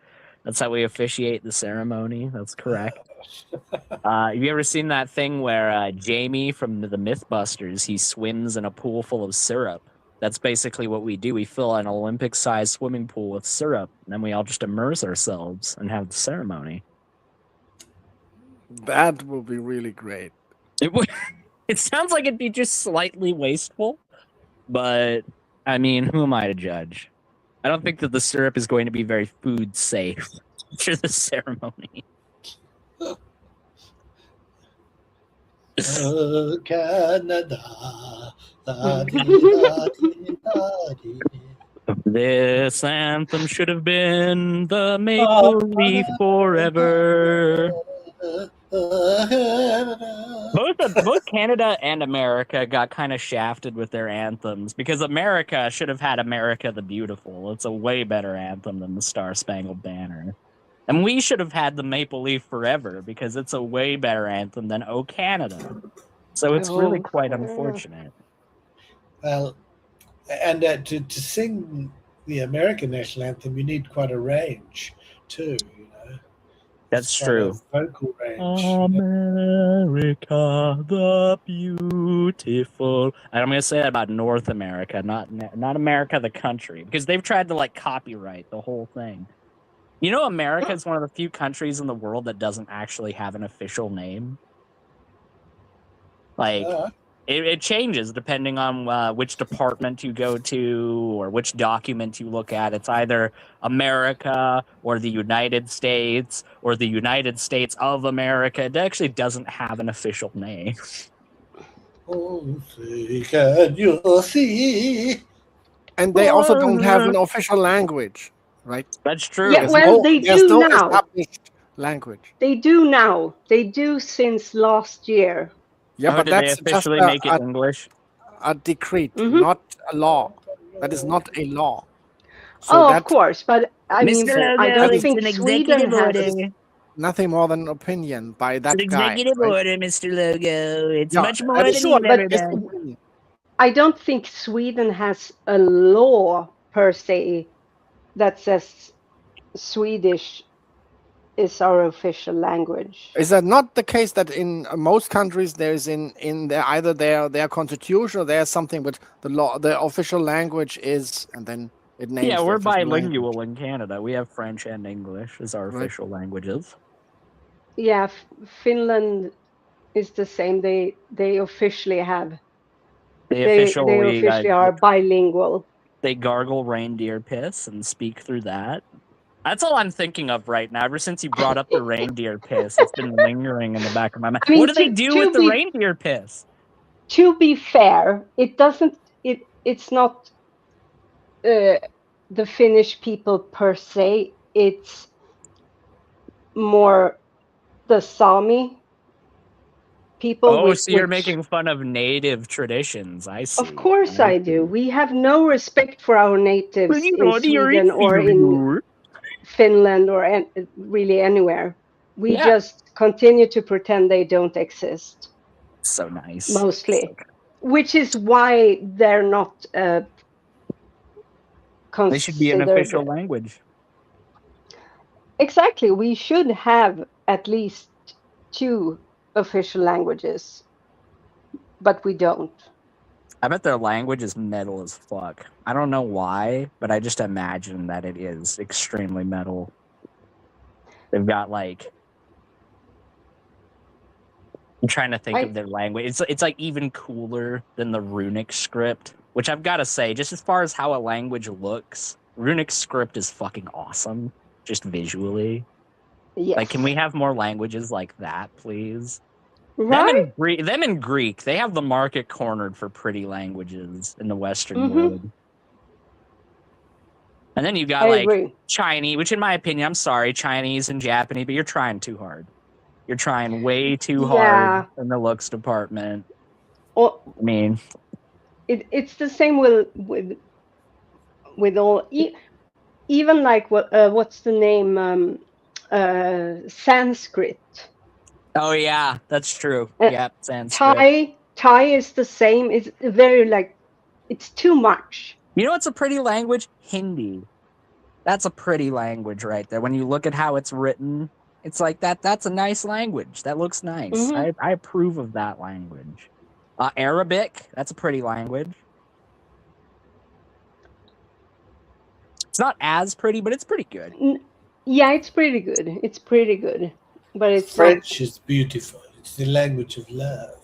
That's how we officiate the ceremony. That's correct. Have you ever seen that thing where Jamie from the Mythbusters, he swims in a pool full of syrup? That's basically what we do. We fill an Olympic-sized swimming pool with syrup, and then we all just immerse ourselves and have the ceremony. That will be really great. It sounds like it'd be just slightly wasteful, but I mean, who am I to judge? I don't think that the syrup is going to be very food safe for the ceremony. Canada. La-dee-da-dee-da-dee. This anthem should have been the maple leaf forever. Both Canada and America got kind of shafted with their anthems because America should have had America the Beautiful. It's a way better anthem than the Star Spangled Banner. And we should have had the Maple Leaf Forever because it's a way better anthem than O Canada. So it's really quite unfortunate. Well, and to sing the American national anthem, you need quite a range too. You know, That's quite true. a vocal range. America the Beautiful. And I'm gonna say that about North America, not America the country, because they've tried to like copyright the whole thing. You know, America is one of the few countries in the world that doesn't actually have an official name. Like, it changes depending on which department you go to or which document you look at. It's either America or the United States or the United States of America. It actually doesn't have an official name. Oh, say, can you see? And they also don't have an official language, right? That's true. Yeah, well, they there's do no now. established language. They do now. They do since last year. Yeah, but did they that's just officially make it English? a decree, Mhm. not a law. That is not a law. So Oh, of that's course, but I mean, I don't think Sweden has. nothing more than an opinion by that guy. right? order, Mr. Logo. It's Yeah, that is Sure, but his opinion. I don't think Sweden has a law per se that says Swedish is our official language. Is that not the case that in most countries there's in their either their constitution or there's something which the official language is, and then it names. Yeah, the we're official bilingual language. in Canada. We have French and English as our Right. official languages. Yeah, Finland is the same. They officially have. They officially are bilingual. They gargle reindeer piss and speak through that. That's all I'm thinking of right now. Ever since you brought up the reindeer piss, it's been lingering in the back of my mind. I mean, What do they to- do to with the be- reindeer piss? to be fair, it doesn't. It's not the Finnish people per se. It's more the Sami people. Oh, so you're making fun of native traditions. I see. Of course I do. We have no respect for our natives in Sweden or in Finland or really anywhere. We just continue to pretend they don't exist. So nice. Mostly. So which is why they're not considered... They should be an official language. Exactly. We should have at least 2 official languages, but we don't. I bet their language is metal as fuck. I don't know why, but I just imagine that it is extremely metal. They've got like... I'm trying to think of their language. It's like even cooler than the runic script, which I've got to say, just as far as how a language looks, runic script is fucking awesome, just visually. Yes. Like, can we have more languages like that, please? Right? Them in Greek, they have the market cornered for pretty languages in the Western world. And then you got Chinese, which in my opinion, I'm sorry, Chinese and Japanese, but you're trying too hard. You're trying way too hard in the looks department. Well, I mean, it's the same with all, even like what's the name, Sanskrit. Oh yeah, that's true. Yeah, Sanskrit. Thai is the same. It's very it's too much. You know what's a pretty language? Hindi. That's a pretty language right there. When you look at how it's written, it's like that's a nice language. That looks nice. I approve of that language. Arabic, that's a pretty language. It's not as pretty, but it's pretty good. Yeah, it's pretty good. It's pretty good. But it's French is beautiful. It's the language of love.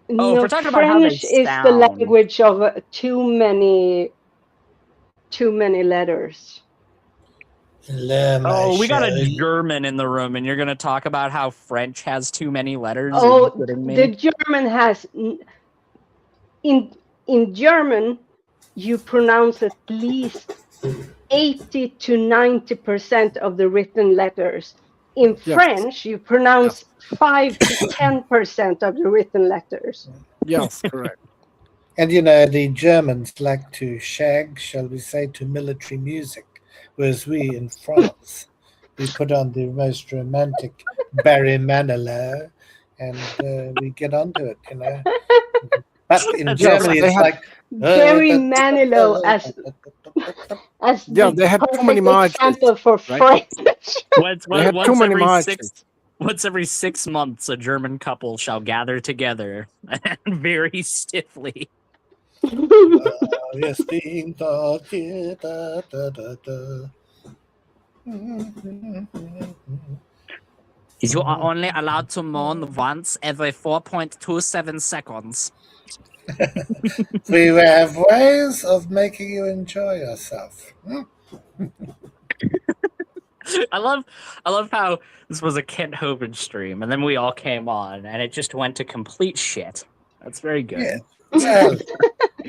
No, if we're talking about how they sound. French is the language of too many letters. Oh, we got a German in the room, and you're going to talk about how French has too many letters? Oh, the German has... In German, you pronounce at least 80 to 90% of the written letters. In French, you pronounce 5 to 10% of the written letters. Yes, correct. And you know, the Germans like to shag, shall we say, to military music, whereas we in France, we put on the most romantic Barry Manilow, and we get onto it, you know. But in Germany, it's like Barry Manilow as they had too many marches. Example for French. Once every 6 months, a German couple shall gather together and very stiffly. You are only allowed to moan once every 4.27 seconds. We have ways of making you enjoy yourself. I love how this was a Kent Hovind stream, and then we all came on, and it just went to complete shit. That's very good. Yeah. Well,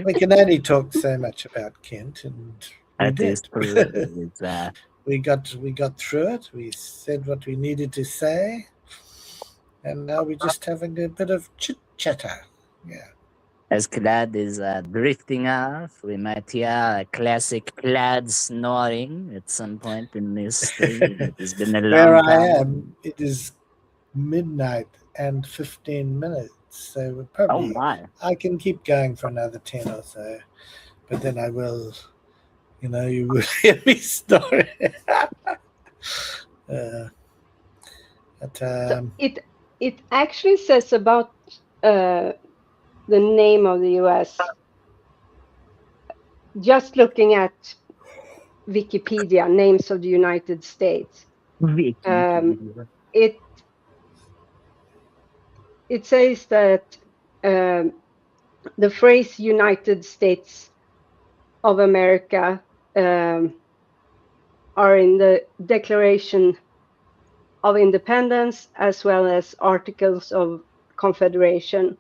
we can only talk so much about Kent, and we got through it. We said what we needed to say, and now we're just having a bit of chit chatter. Yeah. As Clad is drifting off, we might hear a classic Clad snoring at some point in this stream. It has been a long Where time. I am, it is midnight and 15 minutes, so probably I can keep going for another 10 or so, but then I will, you know, you will hear me snoring. So it actually says about the name of the US. Just looking at Wikipedia, names of the United States. It says that the phrase United States of America are in the Declaration of Independence as well as Articles of Confederation.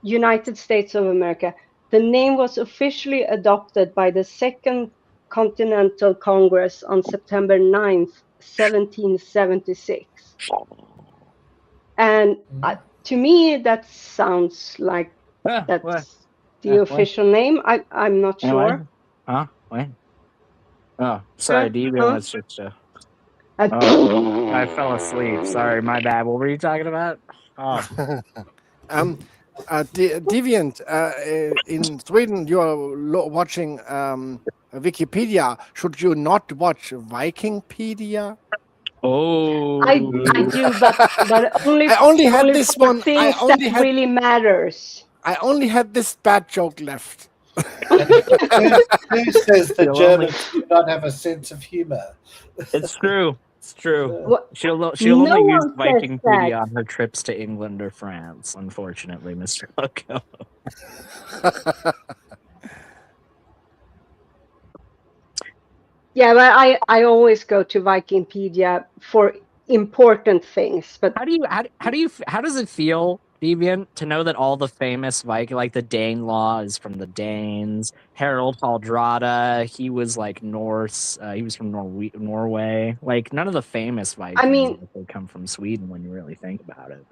United States of America. The name was officially adopted by the Second Continental Congress on September 9th, 1776. And to me, that sounds like that's the official name. I'm not sure. Huh? What? Oh, sorry, Deviant was just I fell asleep. Sorry, my bad. What were you talking about? Oh. Deviant, in Sweden, you are watching Wikipedia. Should you not watch Vikingpedia? Oh, I do, but only I only had only this for one. things that really matters. I only had this bad joke left. Who says that Germans do not have a sense of humor? It's true. It's true. What? She'll No only use one says Vikingpedia that. on her trips to England or France, unfortunately, Mr. Loco. Yeah, but I always go to Vikingpedia for important things. But how does it feel, Deviant, to know that all the famous Viking, like the Danelaw is from the Danes, Harold Hardrada, he was like Norse, he was from Norway. Like none of the famous Vikings come from Sweden when you really think about it.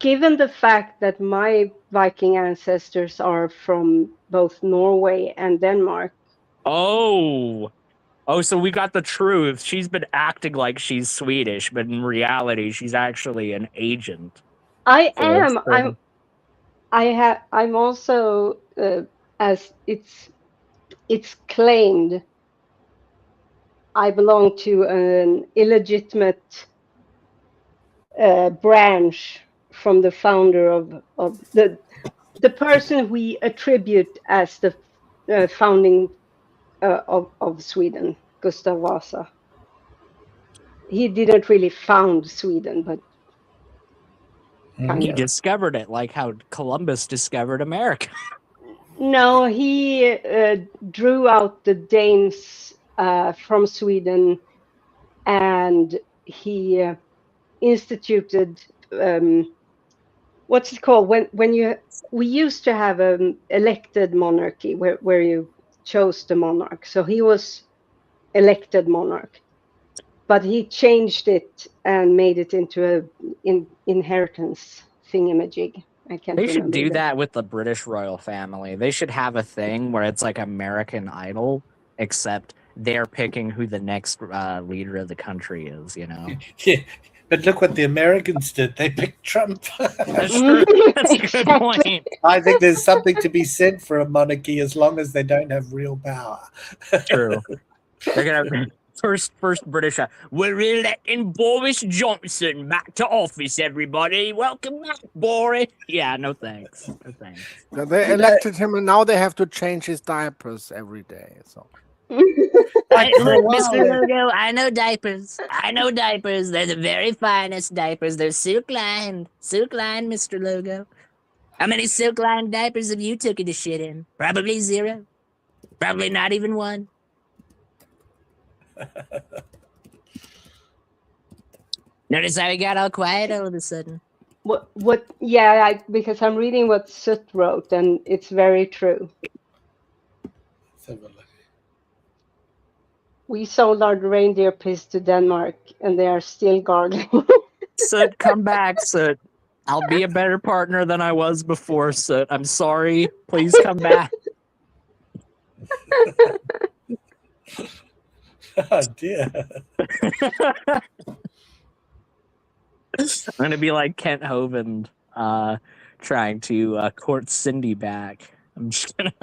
Given the fact that my Viking ancestors are from both Norway and Denmark. Oh, so we got the truth. She's been acting like she's Swedish, but in reality, she's actually an agent. I am. I'm also, as it's claimed, I belong to an illegitimate branch from the founder of the person we attribute as the founding of Sweden, Gustav Vasa. He didn't really found Sweden, but he discovered it, like how Columbus discovered America. No, he drew out the Danes from Sweden, and he instituted what's it called we used to have an elected monarchy where you chose the monarch. So he was elected monarch, but he changed it and made it into an inheritance thingamajig. They should do that with the British royal family. They should have a thing where it's like American Idol, except they're picking who the next leader of the country is, you know? Yeah, but look what the Americans did. They picked Trump. That's true. That's a good point. I think there's something to be said for a monarchy as long as they don't have real power. True. They're going to... First British. We're electing Boris Johnson back to office, everybody. Welcome back, Boris. Yeah, no thanks. No thanks. So they elected him, and now they have to change his diapers every day. So, Mr. Logo, I know diapers. They're the very finest diapers. They're silk-lined. Silk-lined, Mr. Logo. How many silk-lined diapers have you taken to shit in? Probably 0. Probably not even 1. Notice how he got all quiet all of a sudden. What? Yeah, because I'm reading what Soot wrote, and it's very true. We sold our reindeer piss to Denmark, and they are still gargling. Soot, come back, Soot. I'll be a better partner than I was before, Soot. I'm sorry. Please come back. Oh dear. I'm gonna be like Kent Hovind trying to court Cindy back. I'm just gonna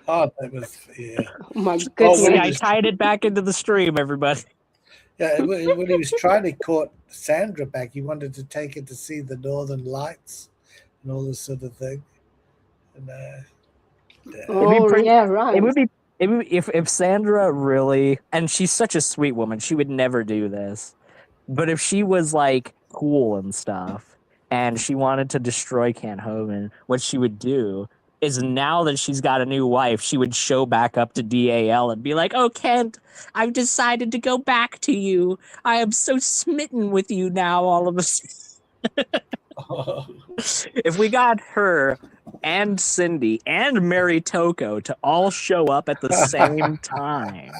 Oh, that was Oh my goodness. See, I tied it back into the stream, everybody. Yeah, when he was trying to court Sandra back, he wanted to take her to see the Northern Lights and all this sort of thing. And yeah, right. It would be if Sandra really, and she's such a sweet woman, she would never do this. But if she was like cool and stuff, and she wanted to destroy Kent Hovind, what she would do is, now that she's got a new wife, she would show back up to DAL and be like, "Oh, Kent, I've decided to go back to you. I am so smitten with you now all of a sudden." If we got her and Cindy and Mary Toko to all show up at the same time.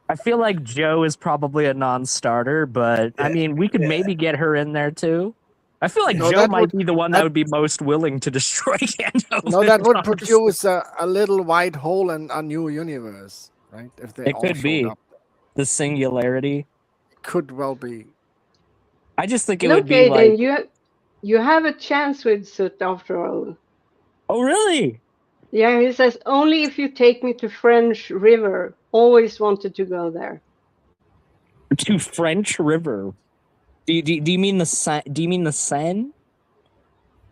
I feel like Joe is probably a non-starter, but I mean, we could maybe get her in there too. I feel like Joe might be the one that would be most willing to destroy Gandalf. No, that would produce a little white hole in a new universe, right? If they all showed up. The singularity. Could well be. I just think it would be like... You have a chance with Soot after all. Oh, really? Yeah, he says, only if you take me to French River. Always wanted to go there. To French River? Do you mean the Seine? Do you mean the Seine?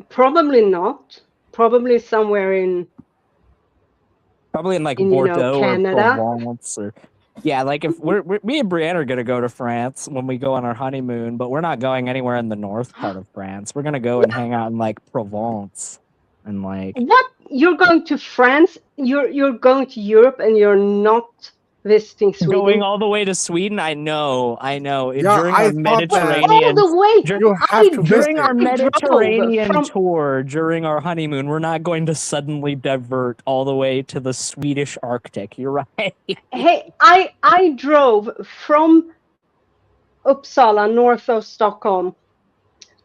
Probably not. Probably somewhere in... Probably in like Bordeaux Canada. or Provence or... Yeah, like if me and Brienne are gonna go to France when we go on our honeymoon, but we're not going anywhere in the north part of France. We're gonna go and hang out in like Provence and like... What? You're going to France? You're going to Europe and you're not visiting Sweden? Going all the way to Sweden? I know. Yeah, during our Mediterranean... all the way? During our Mediterranean tour, during our honeymoon, we're not going to suddenly divert all the way to the Swedish Arctic. You're right. Hey, I drove from Uppsala, north of Stockholm,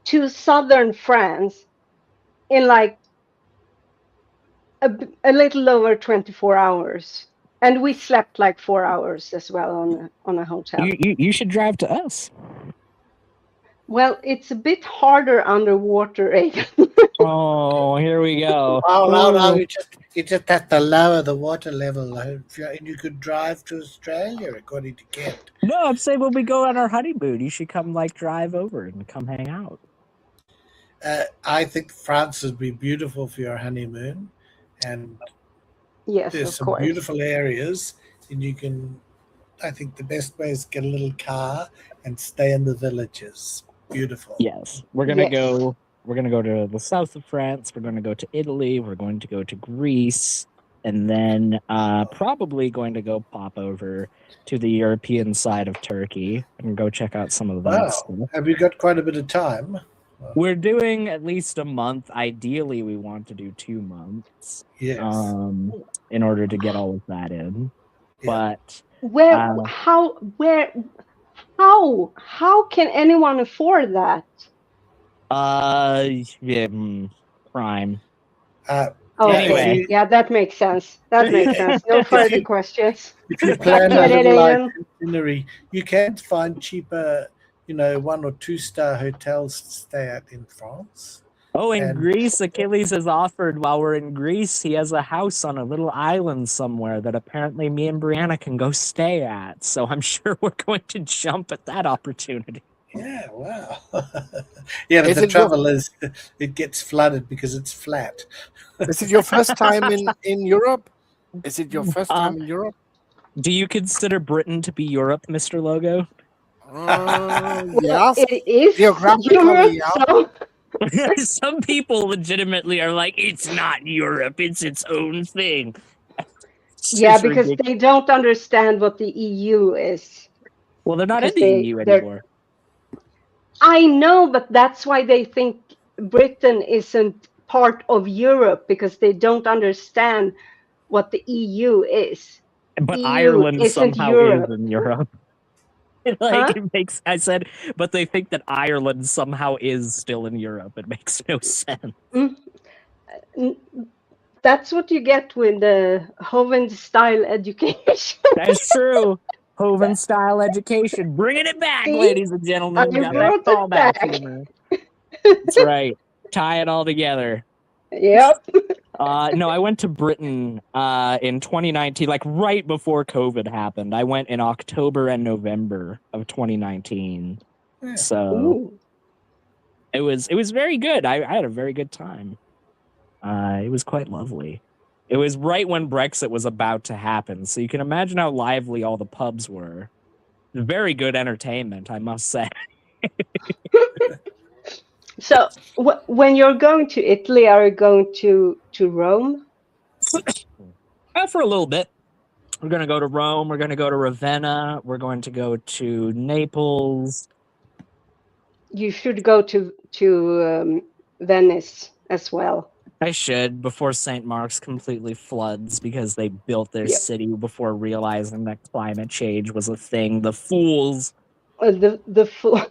to southern France in like a little over 24 hours. And we slept like 4 hours as well on a hotel. You should drive to us. Well, it's a bit harder underwater, Reagan. Oh, here we go. No, you just have to lower the water level. And you could drive to Australia, according to Kent. No, I'm saying when we go on our honeymoon, you should come like drive over and come hang out. I think France would be beautiful for your honeymoon. And yes, there's of some course. beautiful areas, and you can... I think the best way is get a little car and stay in the villages. Beautiful. Yes, we're gonna go. We're gonna go to the south of France. We're gonna go to Italy. We're going to go to Greece, and then probably going to go pop over to the European side of Turkey and go check out some of that stuff. Have you got quite a bit of time? We're doing at least a month. Ideally, we want to do 2 months. Yes. In order to get all of that in, but how can anyone afford that? Crime. Anyway, yeah, that makes sense. No further questions. If you plan a little itinerary, you can find cheaper, 1 or 2 star hotels to stay at in France. Oh, in Greece, Achilles has offered while we're in Greece, he has a house on a little island somewhere that apparently me and Brianna can go stay at. So I'm sure we're going to jump at that opportunity. Yeah, wow. Yeah, but the trouble is it gets flooded because it's flat. Is it your first time in Europe? Is it your first time in Europe? Do you consider Britain to be Europe, Mr. Logo? Yes. It is geographically, so. Some people legitimately are like, it's not Europe, it's its own thing. Yeah, because they don't understand what the EU is. Well, they're not in the EU anymore. I know, but that's why they think Britain isn't part of Europe, because they don't understand what the EU is. But EU Ireland somehow Europe. is in Europe. It makes. I said, but they think that Ireland somehow is still in Europe. It makes no sense. That's what you get with the Hovind style education. That's true. Hovind style education, bringing it back, ladies and gentlemen. I brought it back. That's right. Tie it all together. Yep. No, I went to Britain in 2019, like right before COVID happened. I went in October and November of 2019. So it was very good. I had a very good time. It was quite lovely. It was right when Brexit was about to happen, so you can imagine how lively all the pubs were. Very good entertainment, I must say. So, when you're going to Italy, are you going to Rome? For a little bit. We're going to go to Rome. We're going to go to Ravenna. We're going to go to Naples. you should go to Venice as well. I should, before St. Mark's completely floods because they built their Yeah. city before realizing that climate change was a thing. The fools. The full.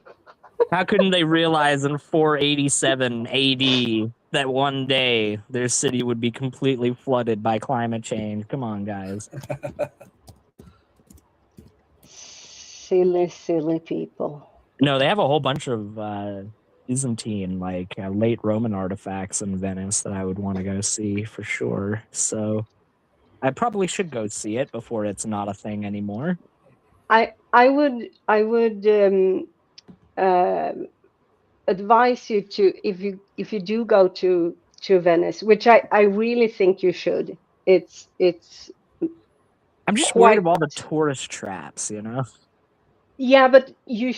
How couldn't they realize in 487 AD that one day their city would be completely flooded by climate change? Come on, guys. Silly people. No, they have a whole bunch of Byzantine, like late Roman artifacts in Venice that I would want to go see for sure. So I probably should go see it before it's not a thing anymore. I would advise you to, if you do go to Venice, which I really think you should. It's I'm just quite... worried about all the tourist traps, you know. Yeah, but you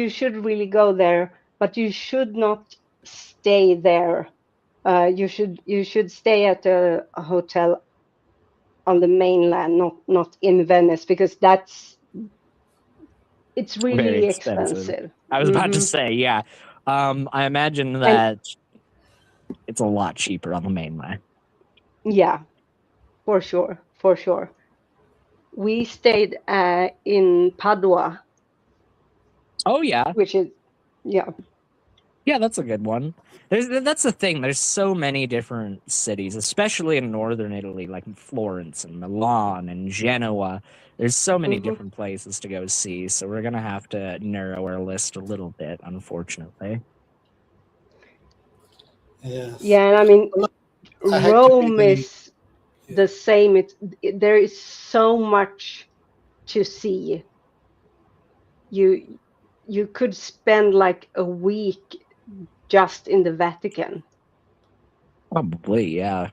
should really go there, but you should not stay there. You should stay at a hotel on the mainland, not in Venice, because it's really Very expensive. I was about to say, yeah. I imagine that it's a lot cheaper on the mainland. Yeah, for sure. We stayed in Padua. Oh yeah, which is yeah, that's a good one. That's the thing. There's so many different cities, especially in northern Italy, like Florence and Milan and Genoa. There's so many different places to go see. So we're gonna have to narrow our list a little bit, unfortunately. Yes. Yeah, I mean, Rome is the same. There is so much to see. You could spend like a week just in the Vatican. Probably, yeah.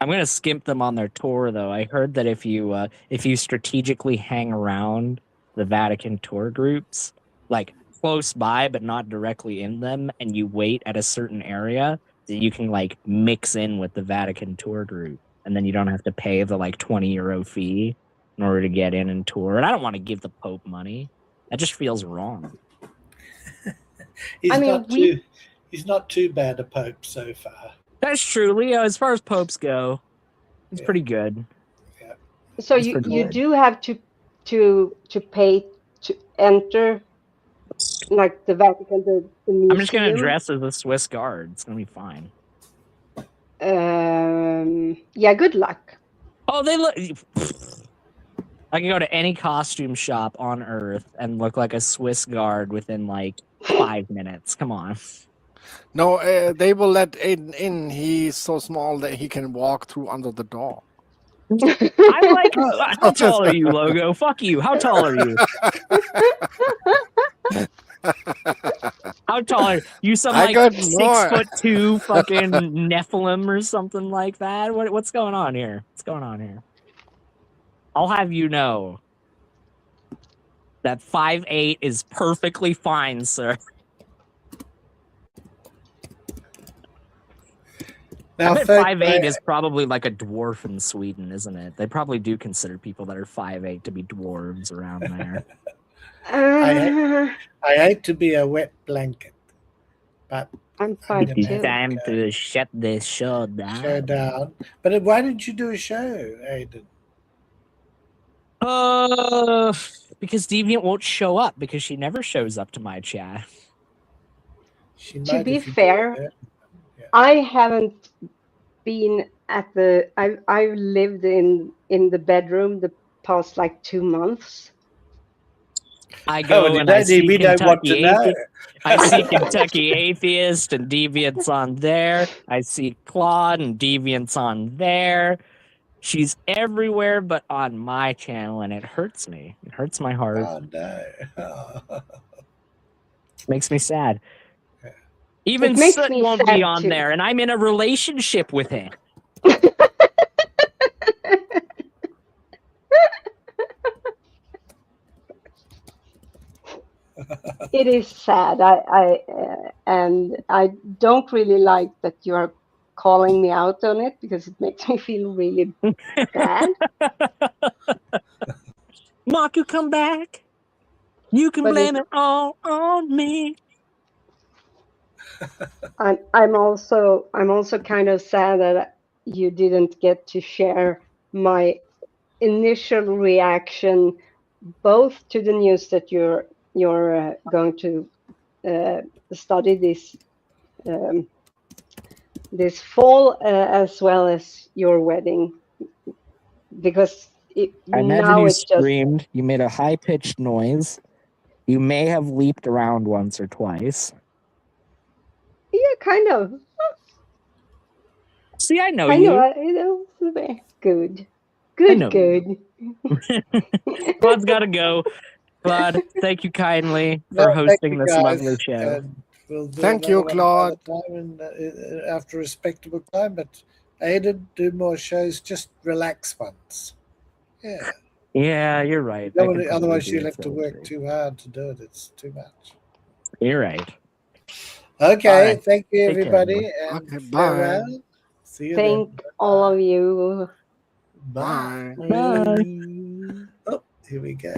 I'm gonna skimp them on their tour, though. I heard that if you strategically hang around the Vatican tour groups, like close by but not directly in them, and you wait at a certain area, that you can like mix in with the Vatican tour group, and then you don't have to pay the like 20 euro fee in order to get in and tour. And I don't want to give the Pope money. That just feels wrong. He's not too bad a Pope so far. That's true, Leo. As far as popes go, it's pretty good. Yeah. So you do have to pay to enter, like the Vatican, the museum. I'm just gonna dress as a Swiss guard. It's gonna be fine. Yeah. Good luck. Oh, they look. I can go to any costume shop on Earth and look like a Swiss guard within like 5 minutes. Come on. No, they will let Aiden in. He's so small that he can walk through under the door. I'm like, how tall are you, Logo? Fuck you. How tall are you? How tall are you? You some like 6'2" fucking Nephilim or something like that? What's going on here? What's going on here? I'll have you know that 5'8" is perfectly fine, sir. Now, I bet 5'8" is probably like a dwarf in Sweden, isn't it? They probably do consider people that are 5'8" to be dwarves around there. I hate to be a wet blanket, but I'm 5'2". It's time to shut this show down. But why didn't you do a show, Aiden? Because Deviant won't show up because she never shows up to my chat. To be fair, I haven't been at the. I've lived in the bedroom the past like 2 months. I go and I see Kentucky Atheist. I see Kentucky Atheist and Deviant's on there. I see Claude and Deviant's on there. She's everywhere but on my channel, and it hurts me. It hurts my heart. Oh, no. Makes me sad. Even Soot won't be on there, and I'm in a relationship with him. It is sad. And I don't really like that you are calling me out on it because it makes me feel really bad. Maku, come back. You can But blame it all on me. I'm also kind of sad that you didn't get to share my initial reaction both to the news that you're going to study this fall, as well as your wedding, because I imagine now you it's just screamed. You made a high-pitched noise. You may have leaped around once or twice. kind of. See, I know I you. know. Good. I know Good. Claude's got to go. Claude, thank you kindly No, for thank hosting you this guys. lovely show. And we'll do Thank another you, one Claude. another time and after a respectable time. But Aiden, do more shows, just relax ones. Yeah. Yeah, you're right. Otherwise, you'll have to work too hard to do it. It's too much. You're right. Okay. Bye. Thank you, Take care, everybody. And Okay, bye. farewell. See you Thank then. all of you. Bye. Bye. Bye. Oh, here we go.